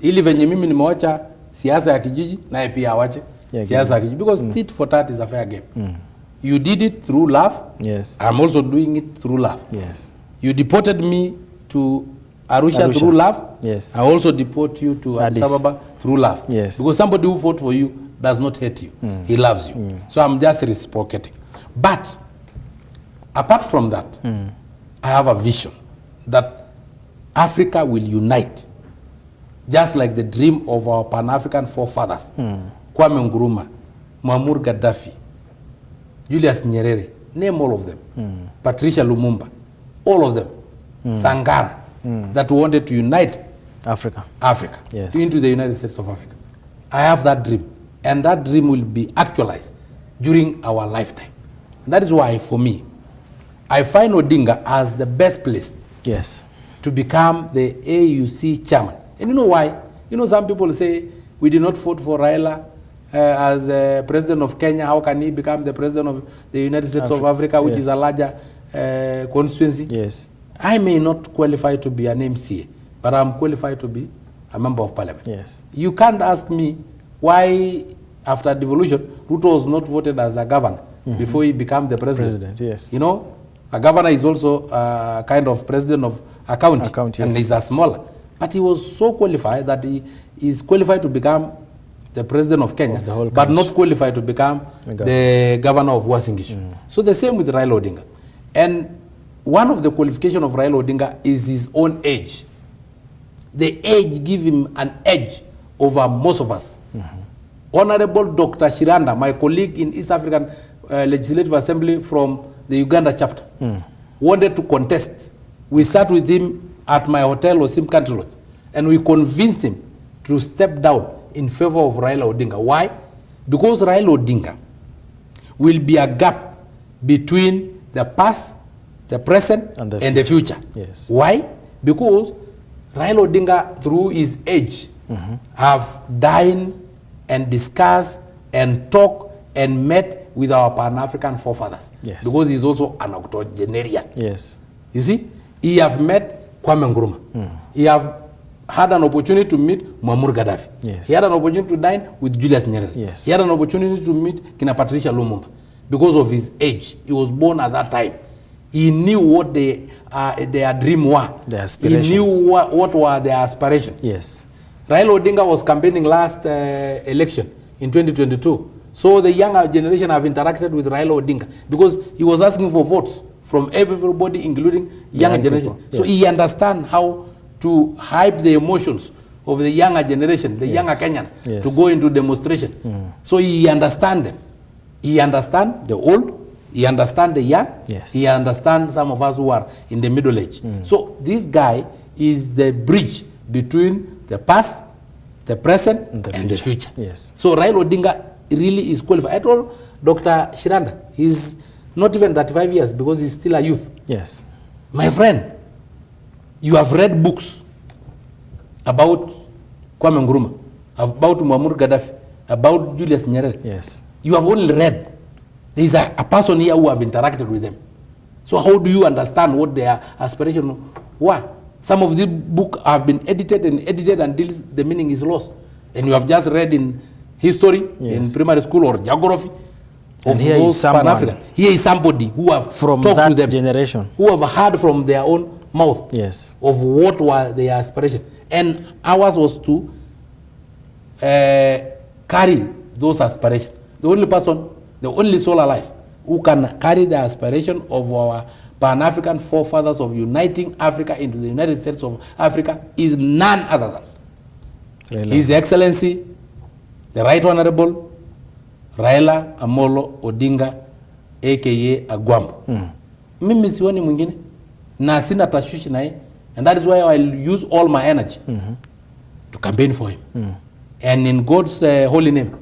ili venye mimi nimewacha siasa ya kijiji naye pia awache siasa ya kijiji, because tit for tat is a fair game. You did it through love. Yes. I'm also doing it through love. Yes. You deported me to Arusha through love. Yes. I also deport you to Addis Ababa through love. Yes. Because somebody who fought for you does not hate you. He loves you. So I'm just reciprocating. But apart from that, I have a vision that Africa will unite, just like the dream of our Pan-African forefathers, Kwame Nkrumah, Muammar Gaddafi, Julius Nyerere, name all of them, Patricia Lumumba, all of them, Sangara, that wanted to unite Africa into the United States of Africa. I have that dream, and that dream will be actualized during our lifetime. And that is why, for me, I find Odinga as the best placed to become the AUC chairman. And you know why? You know, some people say, we did not vote for Raila as president of Kenya. How can he become the president of the United States of Africa, which is a larger constituency? Yes. I may not qualify to be an MCA, but I'm qualified to be a member of parliament. Yes. You can't ask me why, after devolution, Ruto was not voted as a governor before he became the president. Yes. You know, a governor is also a kind of president of a county, and he's a smaller. But he was so qualified that he is qualified to become the president of Kenya, but not qualified to become the governor of Uasin-Gishu. So the same with Raila Odinga. And one of the qualifications of Raila Odinga is his own age. The age gives him an edge over most of us. Honorable Dr. Shiranda, my colleague in East African Legislative Assembly from the Uganda chapter, wanted to contest. We sat with him at my hotel, Osim Country Lodge, and we convinced him to step down in favor of Raila Odinga. Why? Because Raila Odinga will be a gap between the past, the present, and the future. Yes. Why? Because Raila Odinga, through his age, have dined and discussed and talked and met with our Pan-African forefathers. Yes. Because he's also an octogenarian. Yes. You see, he have met Kwame Nkrumah. He have had an opportunity to meet Muammar Gaddafi. Yes. He had an opportunity to dine with Julius Nyerere. Yes. He had an opportunity to meet Kina Patricia Lumumba. Because of his age, he was born at that time. He knew what their dream were. Their aspirations. He knew what were their aspirations. Yes. Raila Odinga was campaigning last election in 2022. So the younger generation have interacted with Raila Odinga because he was asking for votes from everybody, including younger generation. Yes. So he understands how to hype the emotions of the younger generation, the younger Kenyans, to go into demonstration. So he understands them. He understands the old, he understands the young, he understands some of us who are in the middle age. So this guy is the bridge between the past, the present, and the future. Yes. So Raila Odinga really is qualified. I told Dr. Shiranda, he's not even 35 years because he's still a youth. Yes. My friend, you have read books about Kwame Nkrumah, about Muammar Gaddafi, about Julius Nyerere. Yes. You have only read. There's a person here who have interacted with them. So how do you understand what their aspiration were? Some of the book have been edited until the meaning is lost. And you have just read in history, in primary school or geography, of here those is someone, Pan-African. Here is somebody who have from talked that to them, generation, who have heard from their own mouth of what were their aspiration. And ours was to carry those aspirations. The only person, the only soul alive who can carry the aspiration of our Pan-African forefathers of uniting Africa into the United States of Africa is none other than His Excellency, the Right Honorable Raila Amolo Odinga, aka Agwambo. Mimi sioni mwingine na sina tashwishi naye, and that is why I'll use all my energy to campaign for him. And in God's holy name,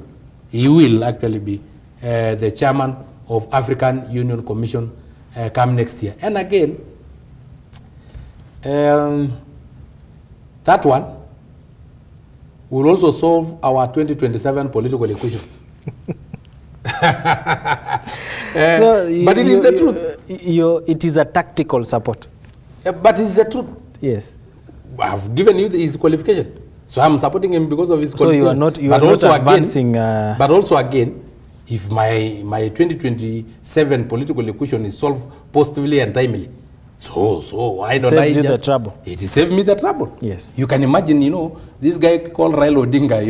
he will actually be the chairman of African Union Commission come next year. And again, that one will also solve our 2027 political equation. But it is the truth. It is a tactical support. But it is the truth. Yes. I've given you his qualification. So I'm supporting him because of his qualification. So you are not advancing. But also again, if my 2027 political equation is solved positively and timely, so why don't I just... the trouble. It saved me the trouble. Yes. You can imagine, this guy called Raila Odinga,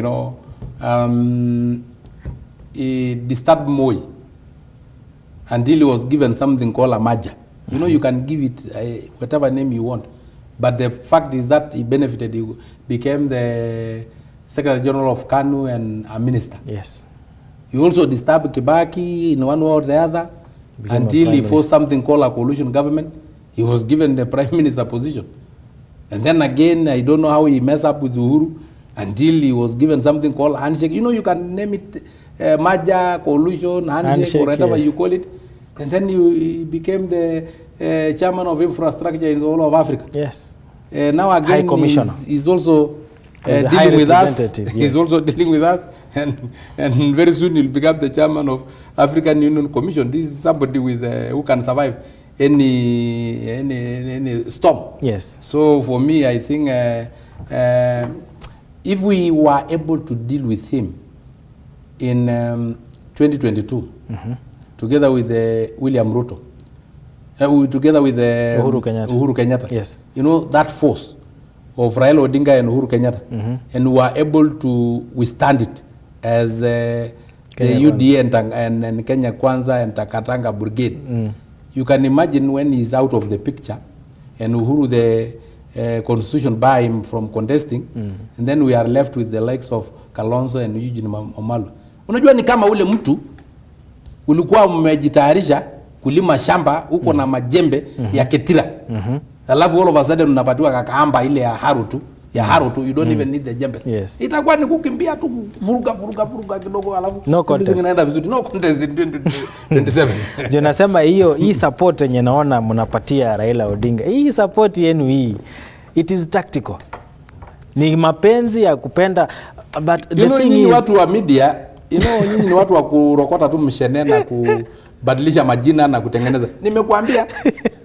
he disturbed Moi until he was given something called a maja. You can give it whatever name you want. But the fact is that he benefited. He became the Secretary General of KANU and a minister. Yes. He also disturbed Kibaki in one way or the other until he forced something called a coalition government. He was given the prime minister position. And then again, I don't know how he messed up with Uhuru until he was given something called handshake. You can name it Maja, coalition, handshake, or whatever you call it. And then he became the chairman of infrastructure in the whole of Africa. Yes. Now again, he's also dealing with us. Yes. He's also dealing with us, and very soon he'll become the chairman of African Union Commission. This is somebody with who can survive any storm. Yes. So for me, I think if we were able to deal with him in 2022, together with William Ruto, together with Uhuru Kenyatta. Yes. That force of Raila Odinga and Uhuru Kenyatta, and we were able to withstand it as the UDA and Kenya Kwanza and Takatanga Brigade. You can imagine when he's out of the picture and Uhuru, the constitution bar him from contesting, and then we are left with the likes of Kalonzo and Eugene Wamalwa. Unajua ni kama ule mtu ulikuwa umejitayarisha kulima shamba huko na majembe ya ketira. Alafu all of a sudden unapatiwa kakaamba ile ya haru tu, you don't even need the jembes. Yes. Itakuwa ni kukimbia tu vuruga kidogo, alafu no contest. Inaenda vizuri. No contest in 2027. Ndio nasema hii support yenye naona mnapatia Raila Odinga, hii support yenu hii, it is tactical. Ni mapenzi ya kupenda, but the thing is, watu wa media, nyinyi ni watu wa kurokota tu mshene na kubadilisha majina na kutengeneza. Nimekuambia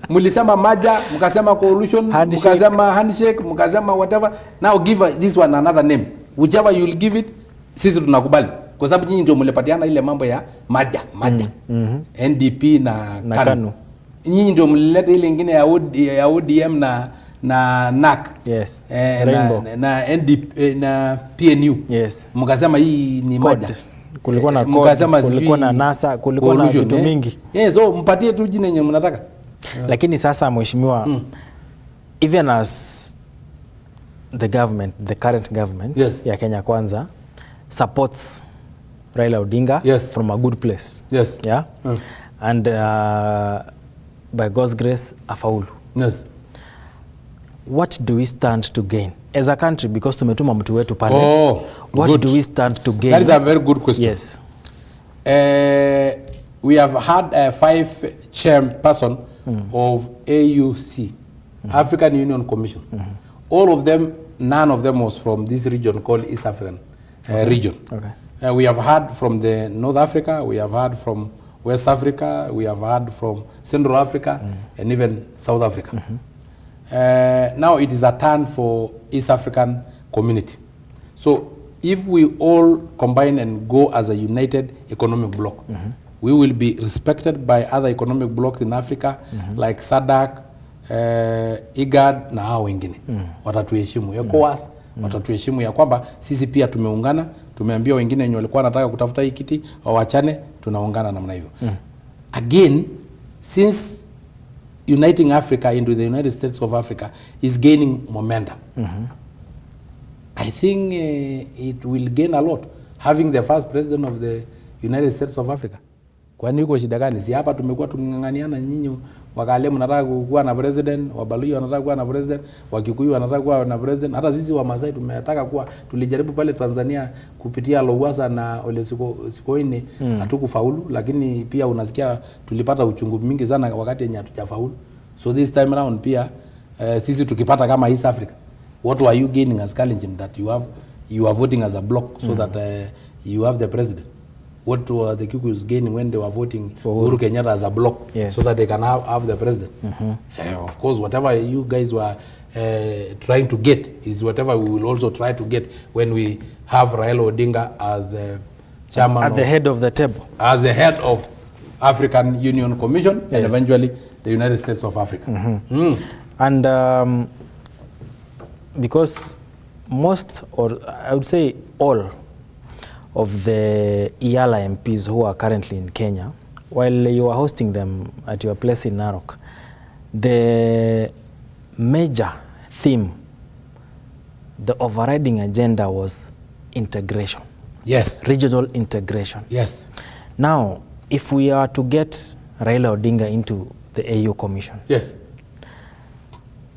mlisema maja, mkasema coalition, mkasema handshake, mkasema whatever. Now give this one another name. Whichever you'll give it, sisi tunakubali. Kwa sababu nyinyi ndio mlipatiana ile mambo ya maja. NDP na KANU. Nyinyi ndio mlileta ile nyingine ya ODM na NAC. Yes. Na NDP na PNU. Yes. Mkasema hii ni maja. Kulikuwa na code, kulikuwa na NASA, kulikuwa na vitu mingi. So mpatie tu jina yenye mnataka. Lakini sasa mheshimiwa, even as the government, the current government ya Kenya Kwanza supports Raila Odinga from a good place. Yes. Yeah. And by God's grace afaulu. Yes. What do we stand to gain as a country, because tumetuma mtu wetu pale? What do we stand to gain? That is a very good question. Yes. We have had a 5 chairperson of AUC, African Union Commission. All of them, none of them was from this region called East African region. Okay. We have heard from the North Africa, we have heard from West Africa, we have heard from Central Africa, and even South Africa. Now it is a turn for East African community. So if we all combine and go as a united economic bloc, we will be respected by other economic blocs in Africa, like SADC, IGAD na hao wengine. Watatuheshimu. ECOWAS watatuheshimu ya kwamba sisi pia tumeungana, tumeambia wengine wenye walikuwa wanataka kutafuta hii kiti wawachane, tunaungana namna hivyo. Again, since uniting Africa into the United States of Africa is gaining momentum, I think it will gain a lot having the first president of the United States of Africa. Kwani yuko shida gani? Si hapa tumekuwa tunganganiana nyinyi wakale mnataka kuwa na president, Wabaluyi wanataka kuwa na president, Wakikuyu wanataka kuwa na president. Hata sisi wa Masai tumetaka kuwa, tulijaribu pale Tanzania kupitia Lowassa na Ole Sikoine hatukufaulu, lakini pia unasikia tulipata uchungu mingi sana wakati yenye hatujafaulu. So this time around pia sisi tukipata kama East Africa, what are you gaining as Kalenjin that you are voting as a bloc so that you have the president? What were the Kikuyus gaining when they were voting Uhuru Kenyatta as a bloc so that they can have the president? Of course, whatever you guys were trying to get is whatever we will also try to get when we have Raila Odinga as chairman at the head of the table, as the head of African Union Commission, and eventually the United States of Africa. And because most, or I would say all, of the IALA MPs who are currently in Kenya, while you are hosting them at your place in Narok, the major theme, the overriding agenda was integration. Yes. Regional integration. Yes. Now, if we are to get Raila Odinga into the AU Commission, yes,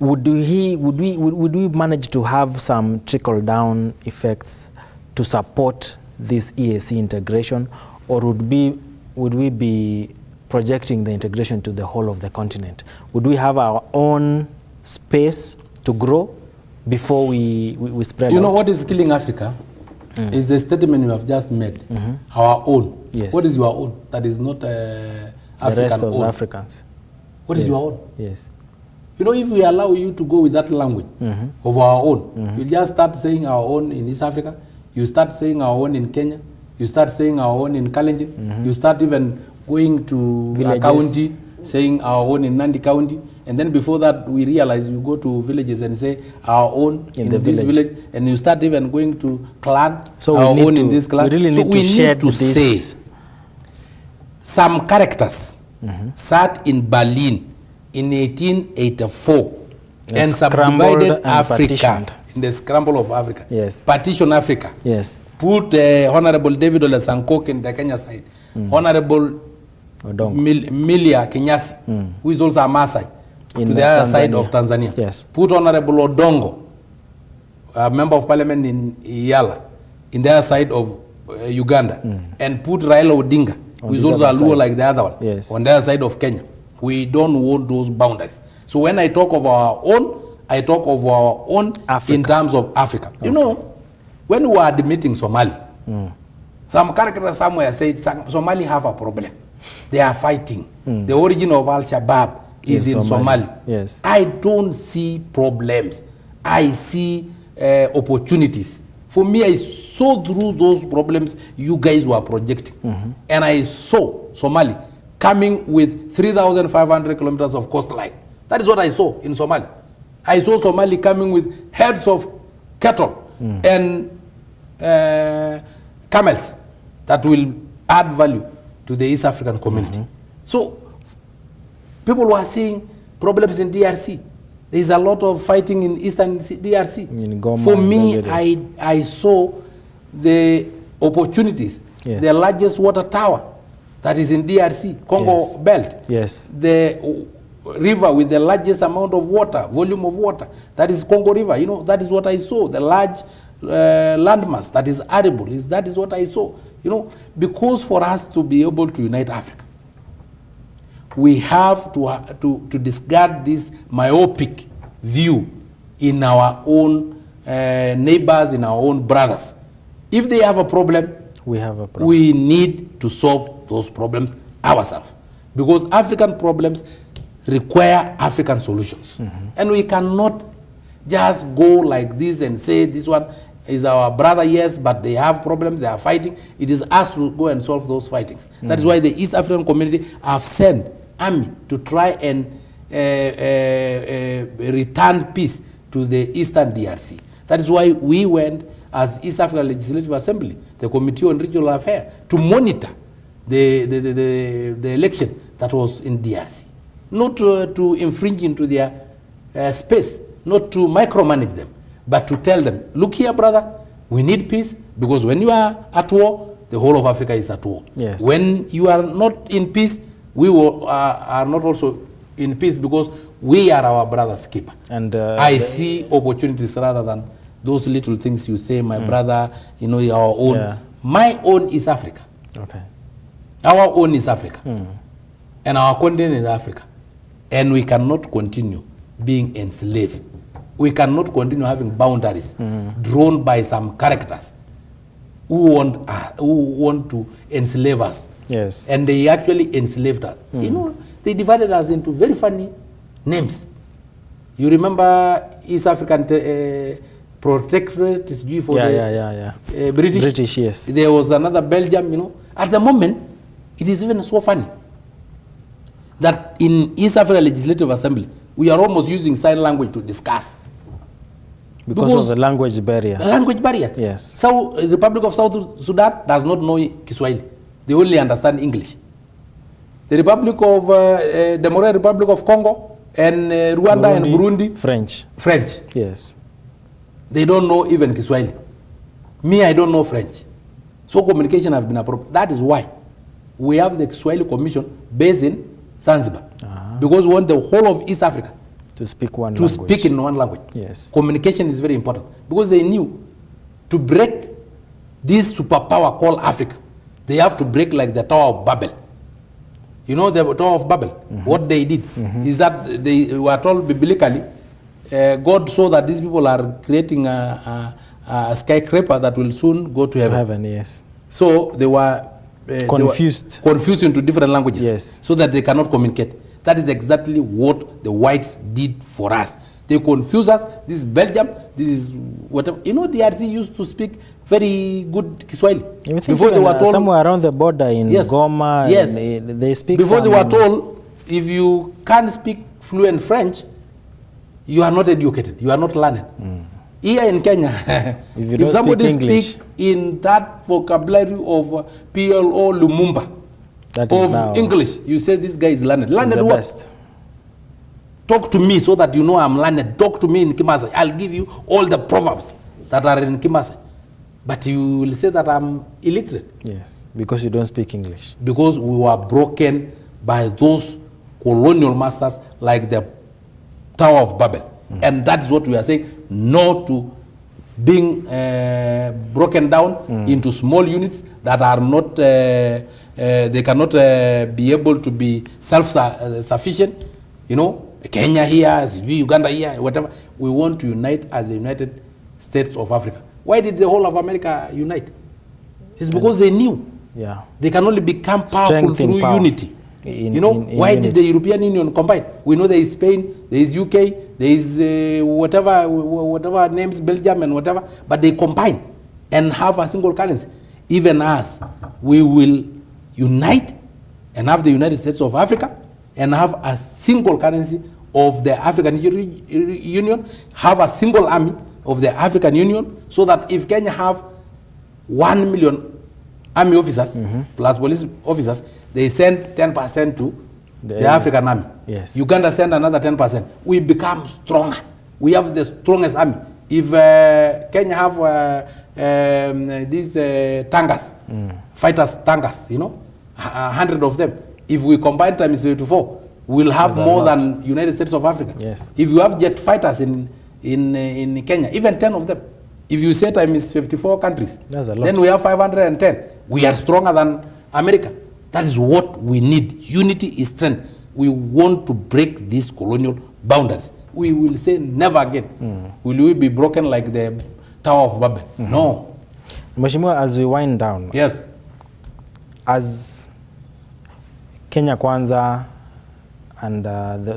would we manage to have some trickle-down effects to support this EAC integration, or would we be projecting the integration to the whole of the continent? Would we have our own space to grow before we spread out? You know what is killing Africa is the statement you have just made. Our own. Yes. What is your own? That is not African the rest of own. Africans. What is your own? Yes. You know, if we allow you to go with that language of our own, you just start saying our own in East Africa, you start saying our own in Kenya, you start saying our own in Kalenjin, you start even going to a county, saying our own in Nandi County, and then before that we realize you go to villages and say our own in this village, and you start even going to clan, so our own in this clan. We really need so we to shed need to this. say some characters sat in Berlin in 1884 and subdivided Africa partitioned. in the scramble of Africa. Yes. Partition Africa. Yes. Put Honorable David Ole Sankok in the Kenya side. Honorable Milia Kenyasi, who is also a Maasai, to the other side of Tanzania. Yes. Put Honorable Odongo, a member of parliament in Yala, in the other side of Uganda. And put Raila Odinga, who is also a Luo like the other one, on the other side of Kenya. We don't want those boundaries. So when I talk of our own, I talk of our own Africa. In terms of Africa. You know, when we were admitting Somali, some characters somewhere said Somali have a problem. They are fighting. The origin of Al-Shabaab is in Somali. Yes. I don't see problems. I see opportunities. For me, I saw through those problems you guys were projecting. And I saw Somali coming with 3,500 kilometers of coastline. That is what I saw in Somalia. I saw Somali coming with herds of cattle and camels that will add value to the East African community. So people were seeing problems in DRC. There is a lot of fighting in Eastern DRC. In Goma, for me, I saw the opportunities. Yes. The largest water tower that is in DRC, Congo Belt. Yes. The river with the largest amount of water, volume of water, that is Congo River. You know, that is what I saw. The large landmass that is arable, that is what I saw. You know, because for us to be able to unite Africa, we have to discard this myopic view in our own neighbors, in our own brothers. If they have a problem, we have a problem. We need to solve those problems ourselves. Because African problems require African solutions. And we cannot just go like this and say this one is our brother, yes, but they have problems, they are fighting. It is us to go and solve those fightings. That is why the East African community have sent army to try and return peace to the Eastern DRC. That is why we went as East African Legislative Assembly, the Committee on Regional Affairs, to monitor the election that was in DRC. Not to infringe into their space, not to micromanage them, but to tell them, look here, brother, we need peace, because when you are at war, the whole of Africa is at war. Yes. When you are not in peace, we are not also in peace, because we are our brother's keeper. And I see opportunities rather than those little things you say, my brother, you know, our own. Yeah. My own is Africa. Okay. Our own is Africa. And our continent is Africa. And we cannot continue being enslaved. We cannot continue having boundaries drawn by some characters who want to enslave us. Yes. And they actually enslaved us. You know, they divided us into very funny names. You remember East African Protectorate is due for the British. British, yes. There was another Belgium, you know. At the moment, it is even so funny that in East Africa Legislative Assembly, we are almost using sign language to discuss. Because of the language barrier. The language barrier. Yes. So, the Republic of South Sudan does not know Kiswahili. They only understand English. The Republic of, Democratic Republic of Congo and Rwanda and Burundi. French. French. Yes. They don't know even Kiswahili. Me, I don't know French. So communication has been a problem. That is why we have the Kiswahili Commission based in Zanzibar. Because we want the whole of East Africa to speak one language. To speak in one language. Yes. Communication is very important. Because they knew to break this superpower called Africa, they have to break like the Tower of Babel. You know the Tower of Babel? What they did is that they were told biblically, God saw that these people are creating a skyscraper that will soon go to heaven. Yes. So they were confused. Confused into different languages. Yes. So that they cannot communicate. That is exactly what the whites did for us. They confuse us. This is Belgium. This is whatever. You know, DRC used to speak very good Kiswahili. Before they were told, somewhere around the border in Goma, they speak. Before they were told, if you can't speak fluent French, you are not educated. You are not learned. Here in Kenya, if somebody speaks in that vocabulary of PLO Lumumba of English, you say this guy is learned. Learned what? Best. Talk to me so that you know I'm learned. Talk to me in Kimasai. I'll give you all the proverbs that are in Kimasai. But you will say that I'm illiterate. Yes, because you don't speak English. Because we were broken by those colonial masters like the Tower of Babel. And that is what we are saying, no to being broken down into small units that are not, they cannot be able to be self-sufficient. You know, Kenya here, Uganda here, whatever. We want to unite as the United States of Africa. Why did the whole of America unite? It's because they knew they can only become powerful through unity. You know, why did the European Union combine? We know there is Spain, there is UK, there is whatever names, Belgium and whatever, but they combine and have a single currency. Even us, we will unite and have the United States of Africa and have a single currency of the African Union, have a single army of the African Union, so that if Kenya have 1 million army officers plus police officers, they send 10% to the African army. Yes. Uganda send another 10%. We become stronger. We have the strongest army. If Kenya have these tangas, fighters tangas, you know, 100 of them. If we combine times 54, we'll have more than United States of Africa. Yes. If you have jet fighters in Kenya, even 10 of them, if you say times 54 countries, that's a lot. Then we have 510. We are stronger than America. That is what we need. Unity is strength. We want to break these colonial boundaries. We will say never again will we be broken like the Tower of Babel. No. Mheshimiwa, as we wind down, yes, as Kenya Kwanza and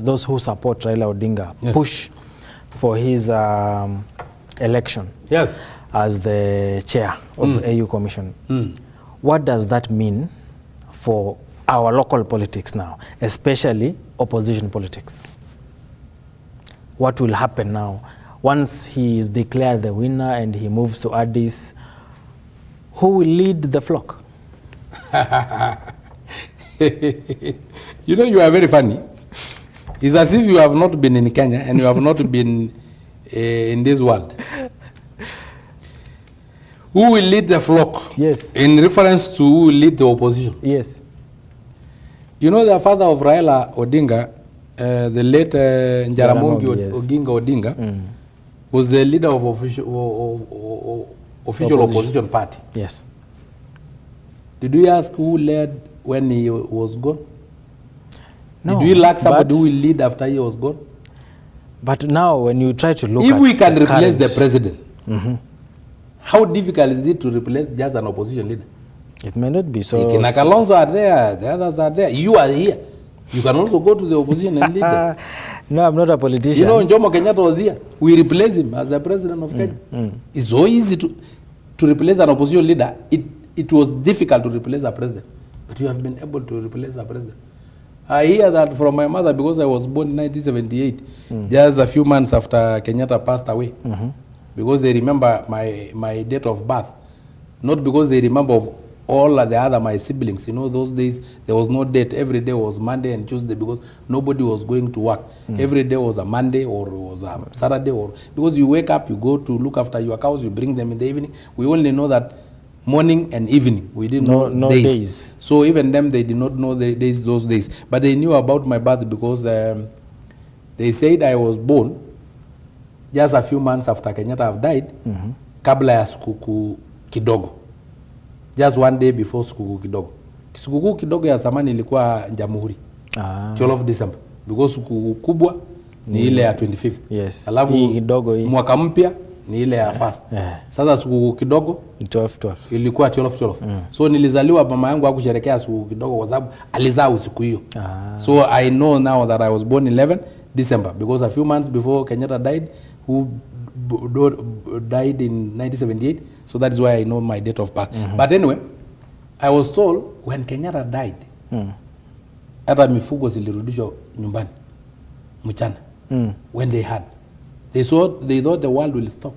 those who support Raila Odinga push for his election as the chair of the AU Commission. What does that mean for our local politics now, especially opposition politics? What will happen now once he is declared the winner and he moves to Addis? Who will lead the flock? You know, you are very funny. It's as if you have not been in Kenya and you have not been in this world. Who will lead the flock? Yes. In reference to who will lead the opposition? Yes. You know, the father of Raila Odinga, the late Njaramogi Oginga Odinga, was the leader of official opposition party. Yes. Did you ask who led when he was gone? No. Did we lack somebody who will lead after he was gone? But now when you try to look if at we can replace current, the president, how difficult is it to replace just an opposition leader? It may not be so. Kina Kalonzo are there, the others are there. You are here. You can also go to the opposition and lead them. No, I'm not a politician. You know, Jomo Kenyatta was here. We replace him as the president of Kenya. It's so easy to replace an opposition leader. It was difficult to replace a president. But you have been able to replace a president. I hear that from my mother because I was born in 1978, just a few months after Kenyatta passed away. Because they remember my date of birth. Not because they remember of all the other my siblings. You know, those days there was no date. Every day was Monday and Tuesday because nobody was going to work. Every day was a Monday or was a Saturday, or because you wake up, you go to look after your cows, you bring them in the evening. We only know that morning and evening. We didn't know days. So even them, they did not know the days those days. But they knew about my birth because they said I was born just a few months after Kenyatta have died, kabla ya sikukuu kidogo. Just one day before sikukuu kidogo. Sikukuu kidogo ya zamani ilikuwa Jamhuri. 12 December. Because sikukuu kubwa ni ile ya 25th. Yes. Alafu mwaka mpya ni ile ya first. Sasa sikukuu kidogo 12. Ilikuwa 12. So nilizaliwa, mama yangu hakusherehekea sikukuu kidogo kwa sababu alizaa usiku hiyo. So I know now that I was born 11 December because a few months before Kenyatta died, who died in 1978. So that is why I know my date of birth. But anyway, I was told when Kenyatta died, hata mifugo zilirudishwa nyumbani mchana. When they had, they thought the world will stop.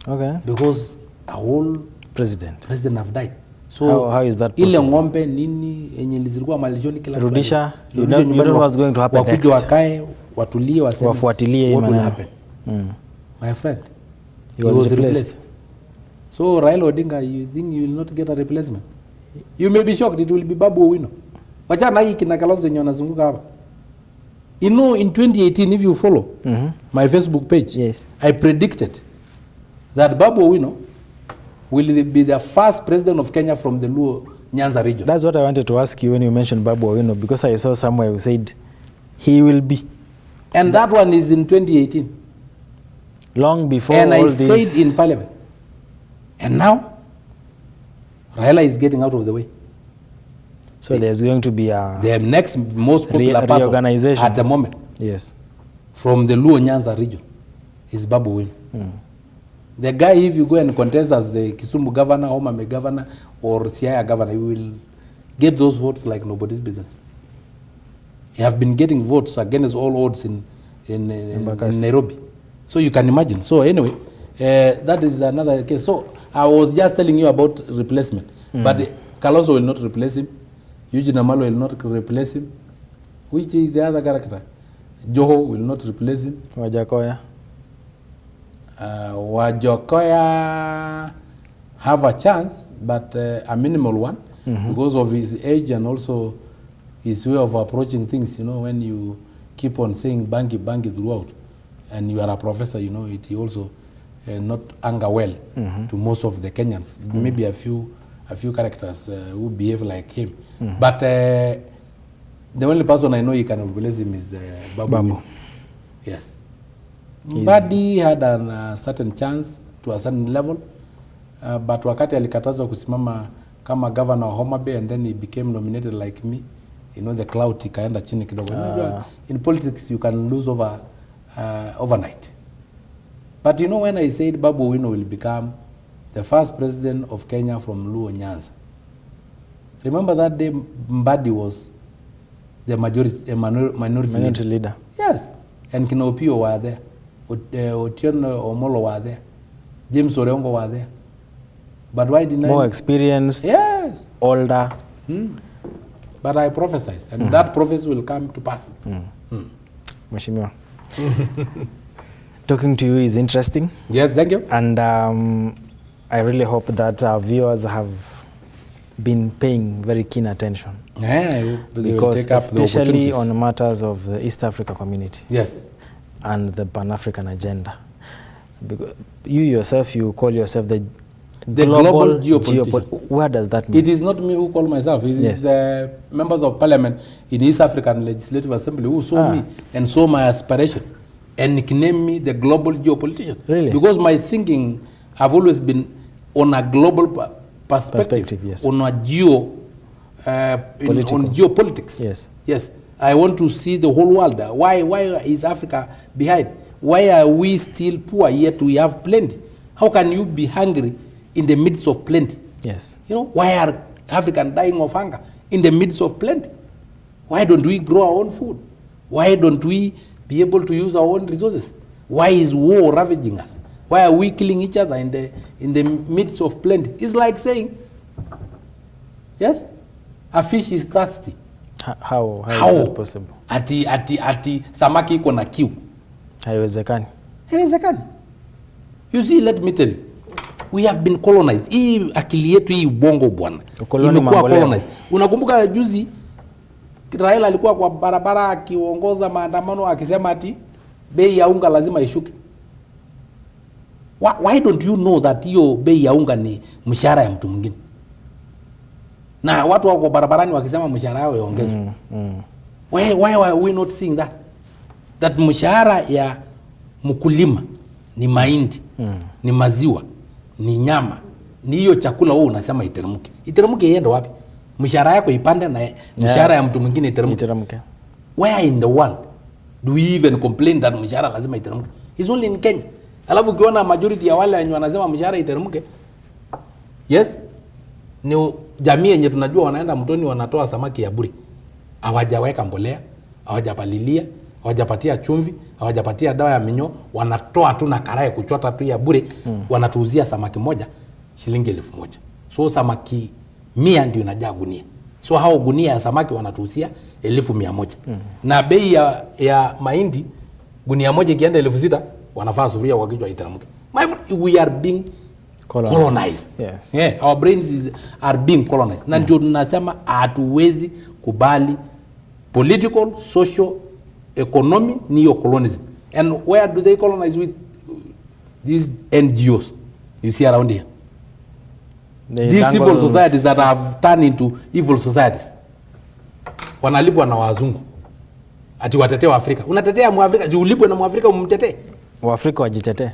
Okay. Because a whole president have died. So how is that possible? Ile ng'ombe nini yenye zilikuwa malishoni kila rudisha, you know what's going to happen next. Wakuja wakae, watulie, waseme wafuatilie what will happen. My friend, he was replaced. So Raila Odinga, you think you will not get a replacement? You may be shocked, it will be Babu Owino. Wachana hii kina Kalonzo yenye wanazunguka hapa. You know, in 2018, if you follow my Facebook page, I predicted that Babu Owino will be the first president of Kenya from the Luo Nyanza region. That's what I wanted to ask you when you mentioned Babu Owino, because I saw somewhere you said he will be. And that one is in 2018. Long before and all I this. said in parliament. And now, Raila is getting out of the way. So there's going to be a the next most popular person reorganization at the moment. Yes. From the Luo Nyanza region is Babu Owino. The guy, if you go and contest as the Kisumu governor, Homa Bay governor, or Siaya governor, you will get those votes like nobody's business. You have been getting votes against all odds in Nairobi. So you can imagine. So anyway, that is another case. So I was just telling you about replacement. But Kalonzo will not replace him. Eugene Amalo will not replace him. Which is the other character? Joho will not replace him. Wajakoya. Wajakoya have a chance, but a minimal one, because of his age and also his way of approaching things. You know, when you keep on saying bangi throughout, and you are a professor, you know, it also not anger well to most of the Kenyans. Maybe a few characters who behave like him. But the only person I know he can replace him is Babu. Yes. Mbadi had a certain chance to a certain level, but wakati alikatazwa kusimama kama governor of Homa Bay and then he became nominated like me, you know, the clout ikaenda chini kidogo. Unajua, in politics you can lose overnight. But you know, when I said Babu Owino will become the first president of Kenya from Luo Nyanza, remember that day Mbadi was the minority leader. Yes, and Kina Opiyo were there, Otieno Omolo were there, James Orengo were there. But why didn't more experienced? Yes, older. But I prophesied, and that prophecy will come to pass. Mheshimiwa. Talking to you is interesting. Yes, thank you. And I really hope that our viewers have been paying very keen attention. Yeah, because especially on matters of the East Africa community. Yes. And the Pan-African agenda. Because you yourself, you call yourself the global geopolitician. Where does that mean? It is not me who call myself. It is members of parliament in East African Legislative Assembly who saw me and saw my aspiration and nicknamed me the global geopolitician. Really? Because my thinking have always been on a global perspective, yes. On a on geopolitics. Yes. Yes. I want to see the whole world. Why is Africa behind? Why are we still poor yet we have plenty? How can you be hungry in the midst of plenty? Yes. You know, why are Africans dying of hunger in the midst of plenty? Why don't we grow our own food? Why don't we be able to use our own resources? Why is war ravaging us? Why are we killing each other in the midst of plenty? It's like saying, yes, a fish is thirsty. How is that possible? Ati samaki iko na kiu. Haiwezekani. Haiwezekani. You see, let me tell you, we have been colonized. Hii akili yetu hii ubongo bwana. Imekuwa colonized. Unakumbuka juzi Raila alikuwa kwa barabara akiongoza maandamano akisema ati bei ya unga lazima ishuke. Why don't you know that hiyo bei ya unga ni mshahara ya mtu mwingine? Na watu wako barabarani wakisema mshahara yao iongezwe. Why are we not seeing that? That mshahara ya mkulima ni mahindi, ni maziwa, ni nyama, ni hiyo chakula wewe unasema iteremke. Iteremke iende wapi? Mshahara yako ipande na mshahara ya mtu mwingine iteremke. Where in the world do we even complain that mshahara lazima iteremke? It's only in Kenya. Alafu ukiona majority ya wale wenye wanasema mshahara iteremke, yes, ni jamii yenye tunajua wanaenda mtoni wanatoa samaki ya bure. Hawajaweka mbolea, hawajapalilia, hawajapatia chumvi, hawajapatia dawa ya minyoo, wanatoa tu na karai kuchota tu ya bure, wanatuuzia samaki moja shilingi 1,000. So samaki 100 ndio inajaa gunia. So hao gunia ya samaki wanatuuzia 1,100. Na bei ya mahindi gunia moja ikienda 6,000 wanafaa sufuria kwa kichwa iteremke. We are being colonized. Yes. Yeah, our brains are being colonized. Na ndio tunasema hatuwezi kubali political, social, economy neo colonialism. And where do they colonize with? These NGOs you see around here. These civil societies that have turned into evil societies. Wanalipwa na wazungu. Ati watetee wa Afrika. Unatetea Mwafrika, si ulipwe na Mwafrika umtetee. Waafrika wajitetee.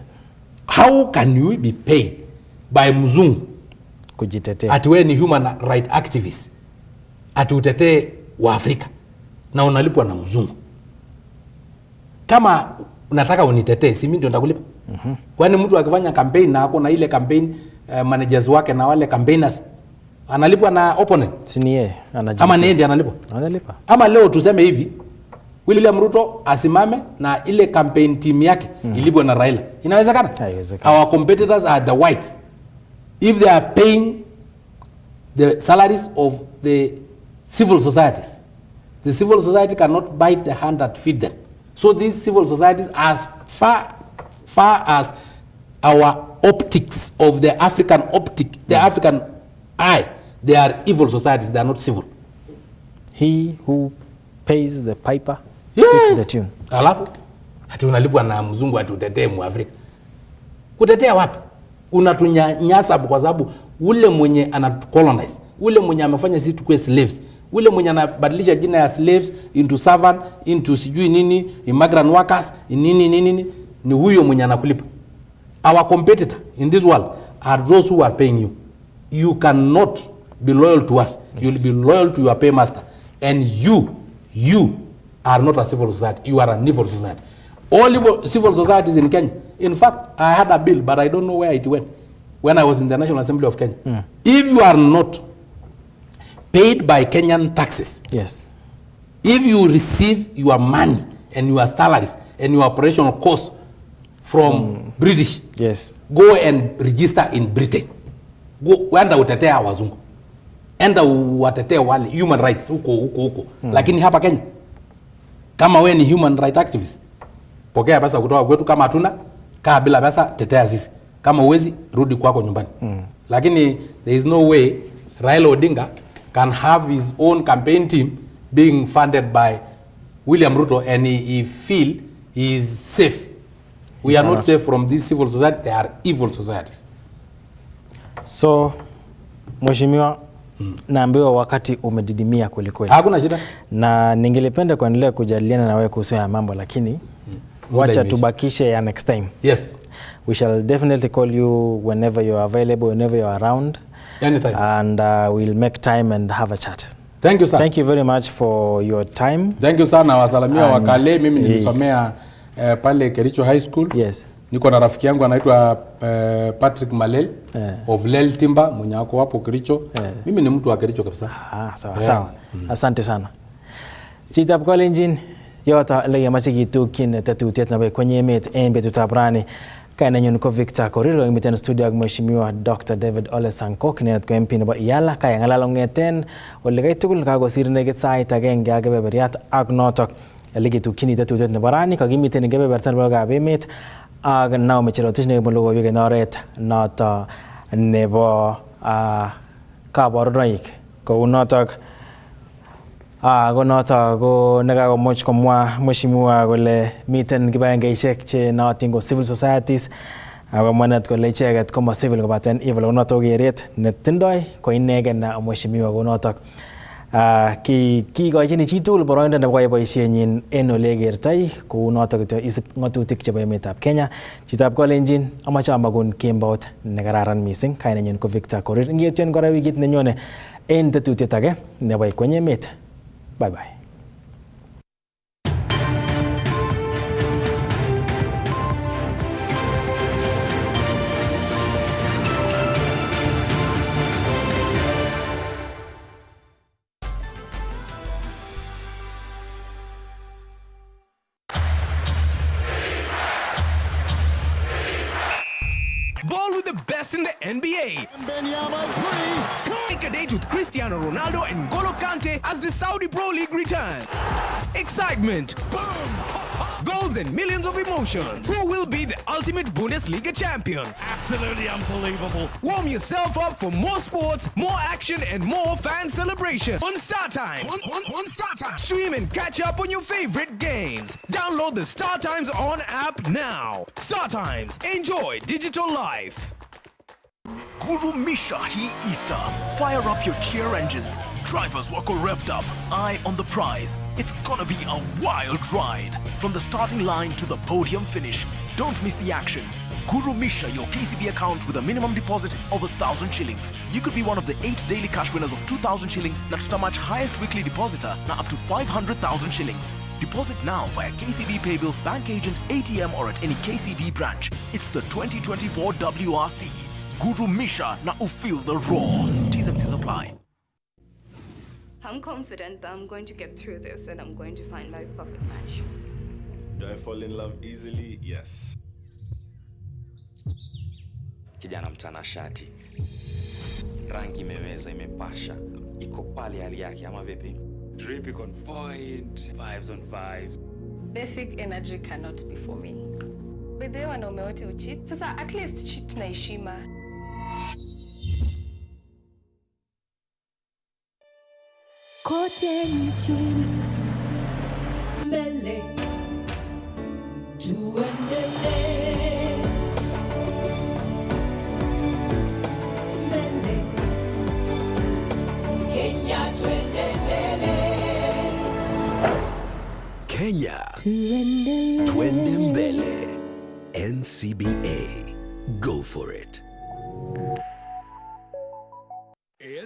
How can you be paid by mzungu kujitetea? Ati wewe ni human right activist. Ati utetee wa Afrika na unalipwa na mzungu. Kama unataka unitetee, si mimi ndio nitakulipa. Kwani mtu akifanya campaign na ako na ile campaign managers wake na wale campaigners analipwa na opponent? Si ni yeye anajipa. Ama ndiye analipwa? Analipa. Ama leo tuseme hivi, William Ruto asimame na ile campaign team yake ilipwe na Raila. Inawezekana? Haiwezekani. Our competitors are the whites. If they are paying the salaries of the civil societies, the civil society cannot bite the hand that feed them. So these civil societies, as far as our optics of the African optic, the African eye, they are evil societies, they are not civil. He who pays the piper yes, fits the tune. Alafu ati unalipwa na mzungu ati utetee Mwafrika. Kutetea wapi? Unatunyanyasa kwa sababu ule mwenye anatucolonize, ule mwenye amefanya sisi tukue slaves, ule mwenye anabadilisha jina ya slaves into servant, into sijui nini, immigrant workers, nini, ni huyo mwenye anakulipa. Our competitor in this world are those who are paying you. You cannot be loyal to us. You'll be loyal to your paymaster. And you are not a civil society. You are an evil society. All civil societies in Kenya. In fact, I had a bill, but I don't know where it went when I was in the National Assembly of Kenya. If you are not paid by Kenyan taxes, yes, if you receive your money and your salaries and your operational costs from British, yes, go and register in Britain. Go enda utetea wazungu, enda uwatetee wale human rights huko. Lakini hapa Kenya, kama we ni human right activist, pokea pesa kutoka kwetu. Kama hatuna, kaa bila pesa, tetea sisi. Kama uwezi, rudi kwako nyumbani. Lakini there is no way Raila Odinga can have his own campaign team being funded by William Ruto and he feel he is safe. We are not safe from this civil society. They are evil societies. So, Mheshimiwa, naambiwa wakati umedidimia kweli kweli. Hakuna shida. Na ningelipenda kuendelea kujadiliana na wewe kuhusu ya mambo, lakini wacha tubakishe ya next time. Yes. We shall definitely call you whenever you are available, whenever you are around. Anytime. And we'll make time and have a chat. Thank you, sir. Thank you very much for your time. Thank you sana. Wasalamia wakale. Mimi nilisomea pale Kericho High School. Yes. Niko na rafiki yangu anaitwa Patrick Malel of Lel Timber, mwenye wako hapo Kericho. Mimi ni mtu wa Kericho kabisa. Sawa sawa. Asante sana. Chitab Kalenjin yota le yamache kitukyin tetutiet na kwenye emet en betutab rani. Kainenyu ko Victor Korir, miten studio ak Mheshimiwa Dr. David Ole Sankok nenet ko MP nebo Iyala. Kaya ngalal ngeten ole kai tugul kakosir nekit sait agenge ak kebeberiat ak notok ele kitukyin tetutiet nebo rani kakimiten kebeberta nebo kab emet ak Naomi Cherotich nekibun logoiwek en oret noto nebo kaborunoik kou notok ko noto ko nekakomuch komwa Mheshimiwa kole miten kibagengeisiek che nootin ko civil societies ako mwanet kole icheket koma civil kobaten evil. Konoto keret netindoi ko inegen na Mheshimiwa konotok kikochin chitugul boroindo nebo koyai boisienyin en ole kertoi kou notok kityo isib ng'atutik chebo emetab Kenya. Chitab Kalenjin amache amakun kembout nekararan mising. Kainenyin ko Victor Korir. Ngetyen kora wikit nenyone en tetutiet age nebo kwenye emet. Bye bye. Ball with the best in the NBA. Take a date with Cristiano Ronaldo and N'Golo Kante as the Saudi Pro League returns. Excitement, boom, goals and millions of emotions. Who will be the ultimate Bundesliga champion? Absolutely unbelievable. Warm yourself up for more sports, more action and more fan celebration on Star Times. On Star Times. Stream and catch up on your favorite games. Download the Star Times On app now. Star Times. Enjoy digital life. Guru Misha hii Easter. Fire up your cheer engines. Drivers wako revved up. Eye on the prize. It's gonna be a wild ride. From the starting line to the podium finish. Don't miss the action. Guru Misha your KCB account with a minimum deposit of 1,000 shillings. You could be one of the 8 daily cash winners of 2,000 shillings na tutamach highest weekly depositor na up to 500,000 shillings. Deposit now via KCB Paybill, bank agent, ATM or at any KCB branch. It's the 2024 WRC. Guru Misha na ufeel the raw. T's and C's apply. I'm confident that I'm going to get through this and I'm going to find my perfect match. Do I fall in love easily? Yes. Kijana mtanashati, rangi imeweza, imepasha, iko pale hali yake ama vipi? Drip iko on point, vibes on vibes. Basic energy cannot be for me. By the way, wanaume wote ucheat. Sasa at least cheat na heshima. Kote nchini mbele tuendelee, mbele Kenya twende mbele, Kenya tuendelee, twende mbele. NCBA, go for it.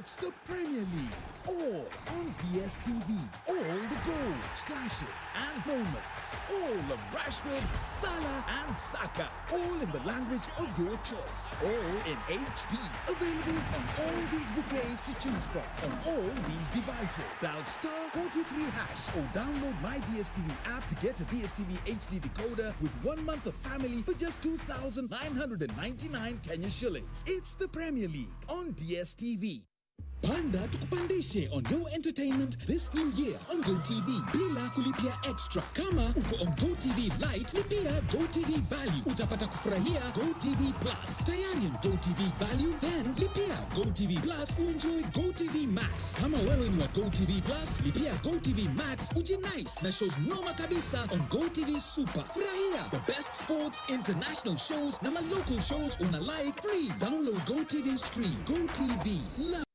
It's the Premier League, all on DSTV. All the goals, clashes, and moments. All of Rashford, Salah, and Saka. All in the language of your choice. All in HD. Available on all these bouquets to choose from on all these devices. Dial *423# or download my DSTV app to get a DSTV HD decoder with 1 month of family for just 2,999 Kenya shillings. It's the Premier League on DSTV. Panda tukupandishe on Yo Entertainment this new year on GoTV bila kulipia extra. Kama uko on GoTV Lite, lipia GoTV Value. Utapata kufurahia GoTV Plus. Tayari on GoTV Value, then lipia GoTV Plus uenjoy GoTV Max. Kama wewe ni wa GoTV Plus, lipia GoTV Max ujinice na shows noma kabisa on GoTV Super. Furahia the best sports, international shows na local shows una like free. Download GoTV Stream. GoTV. Love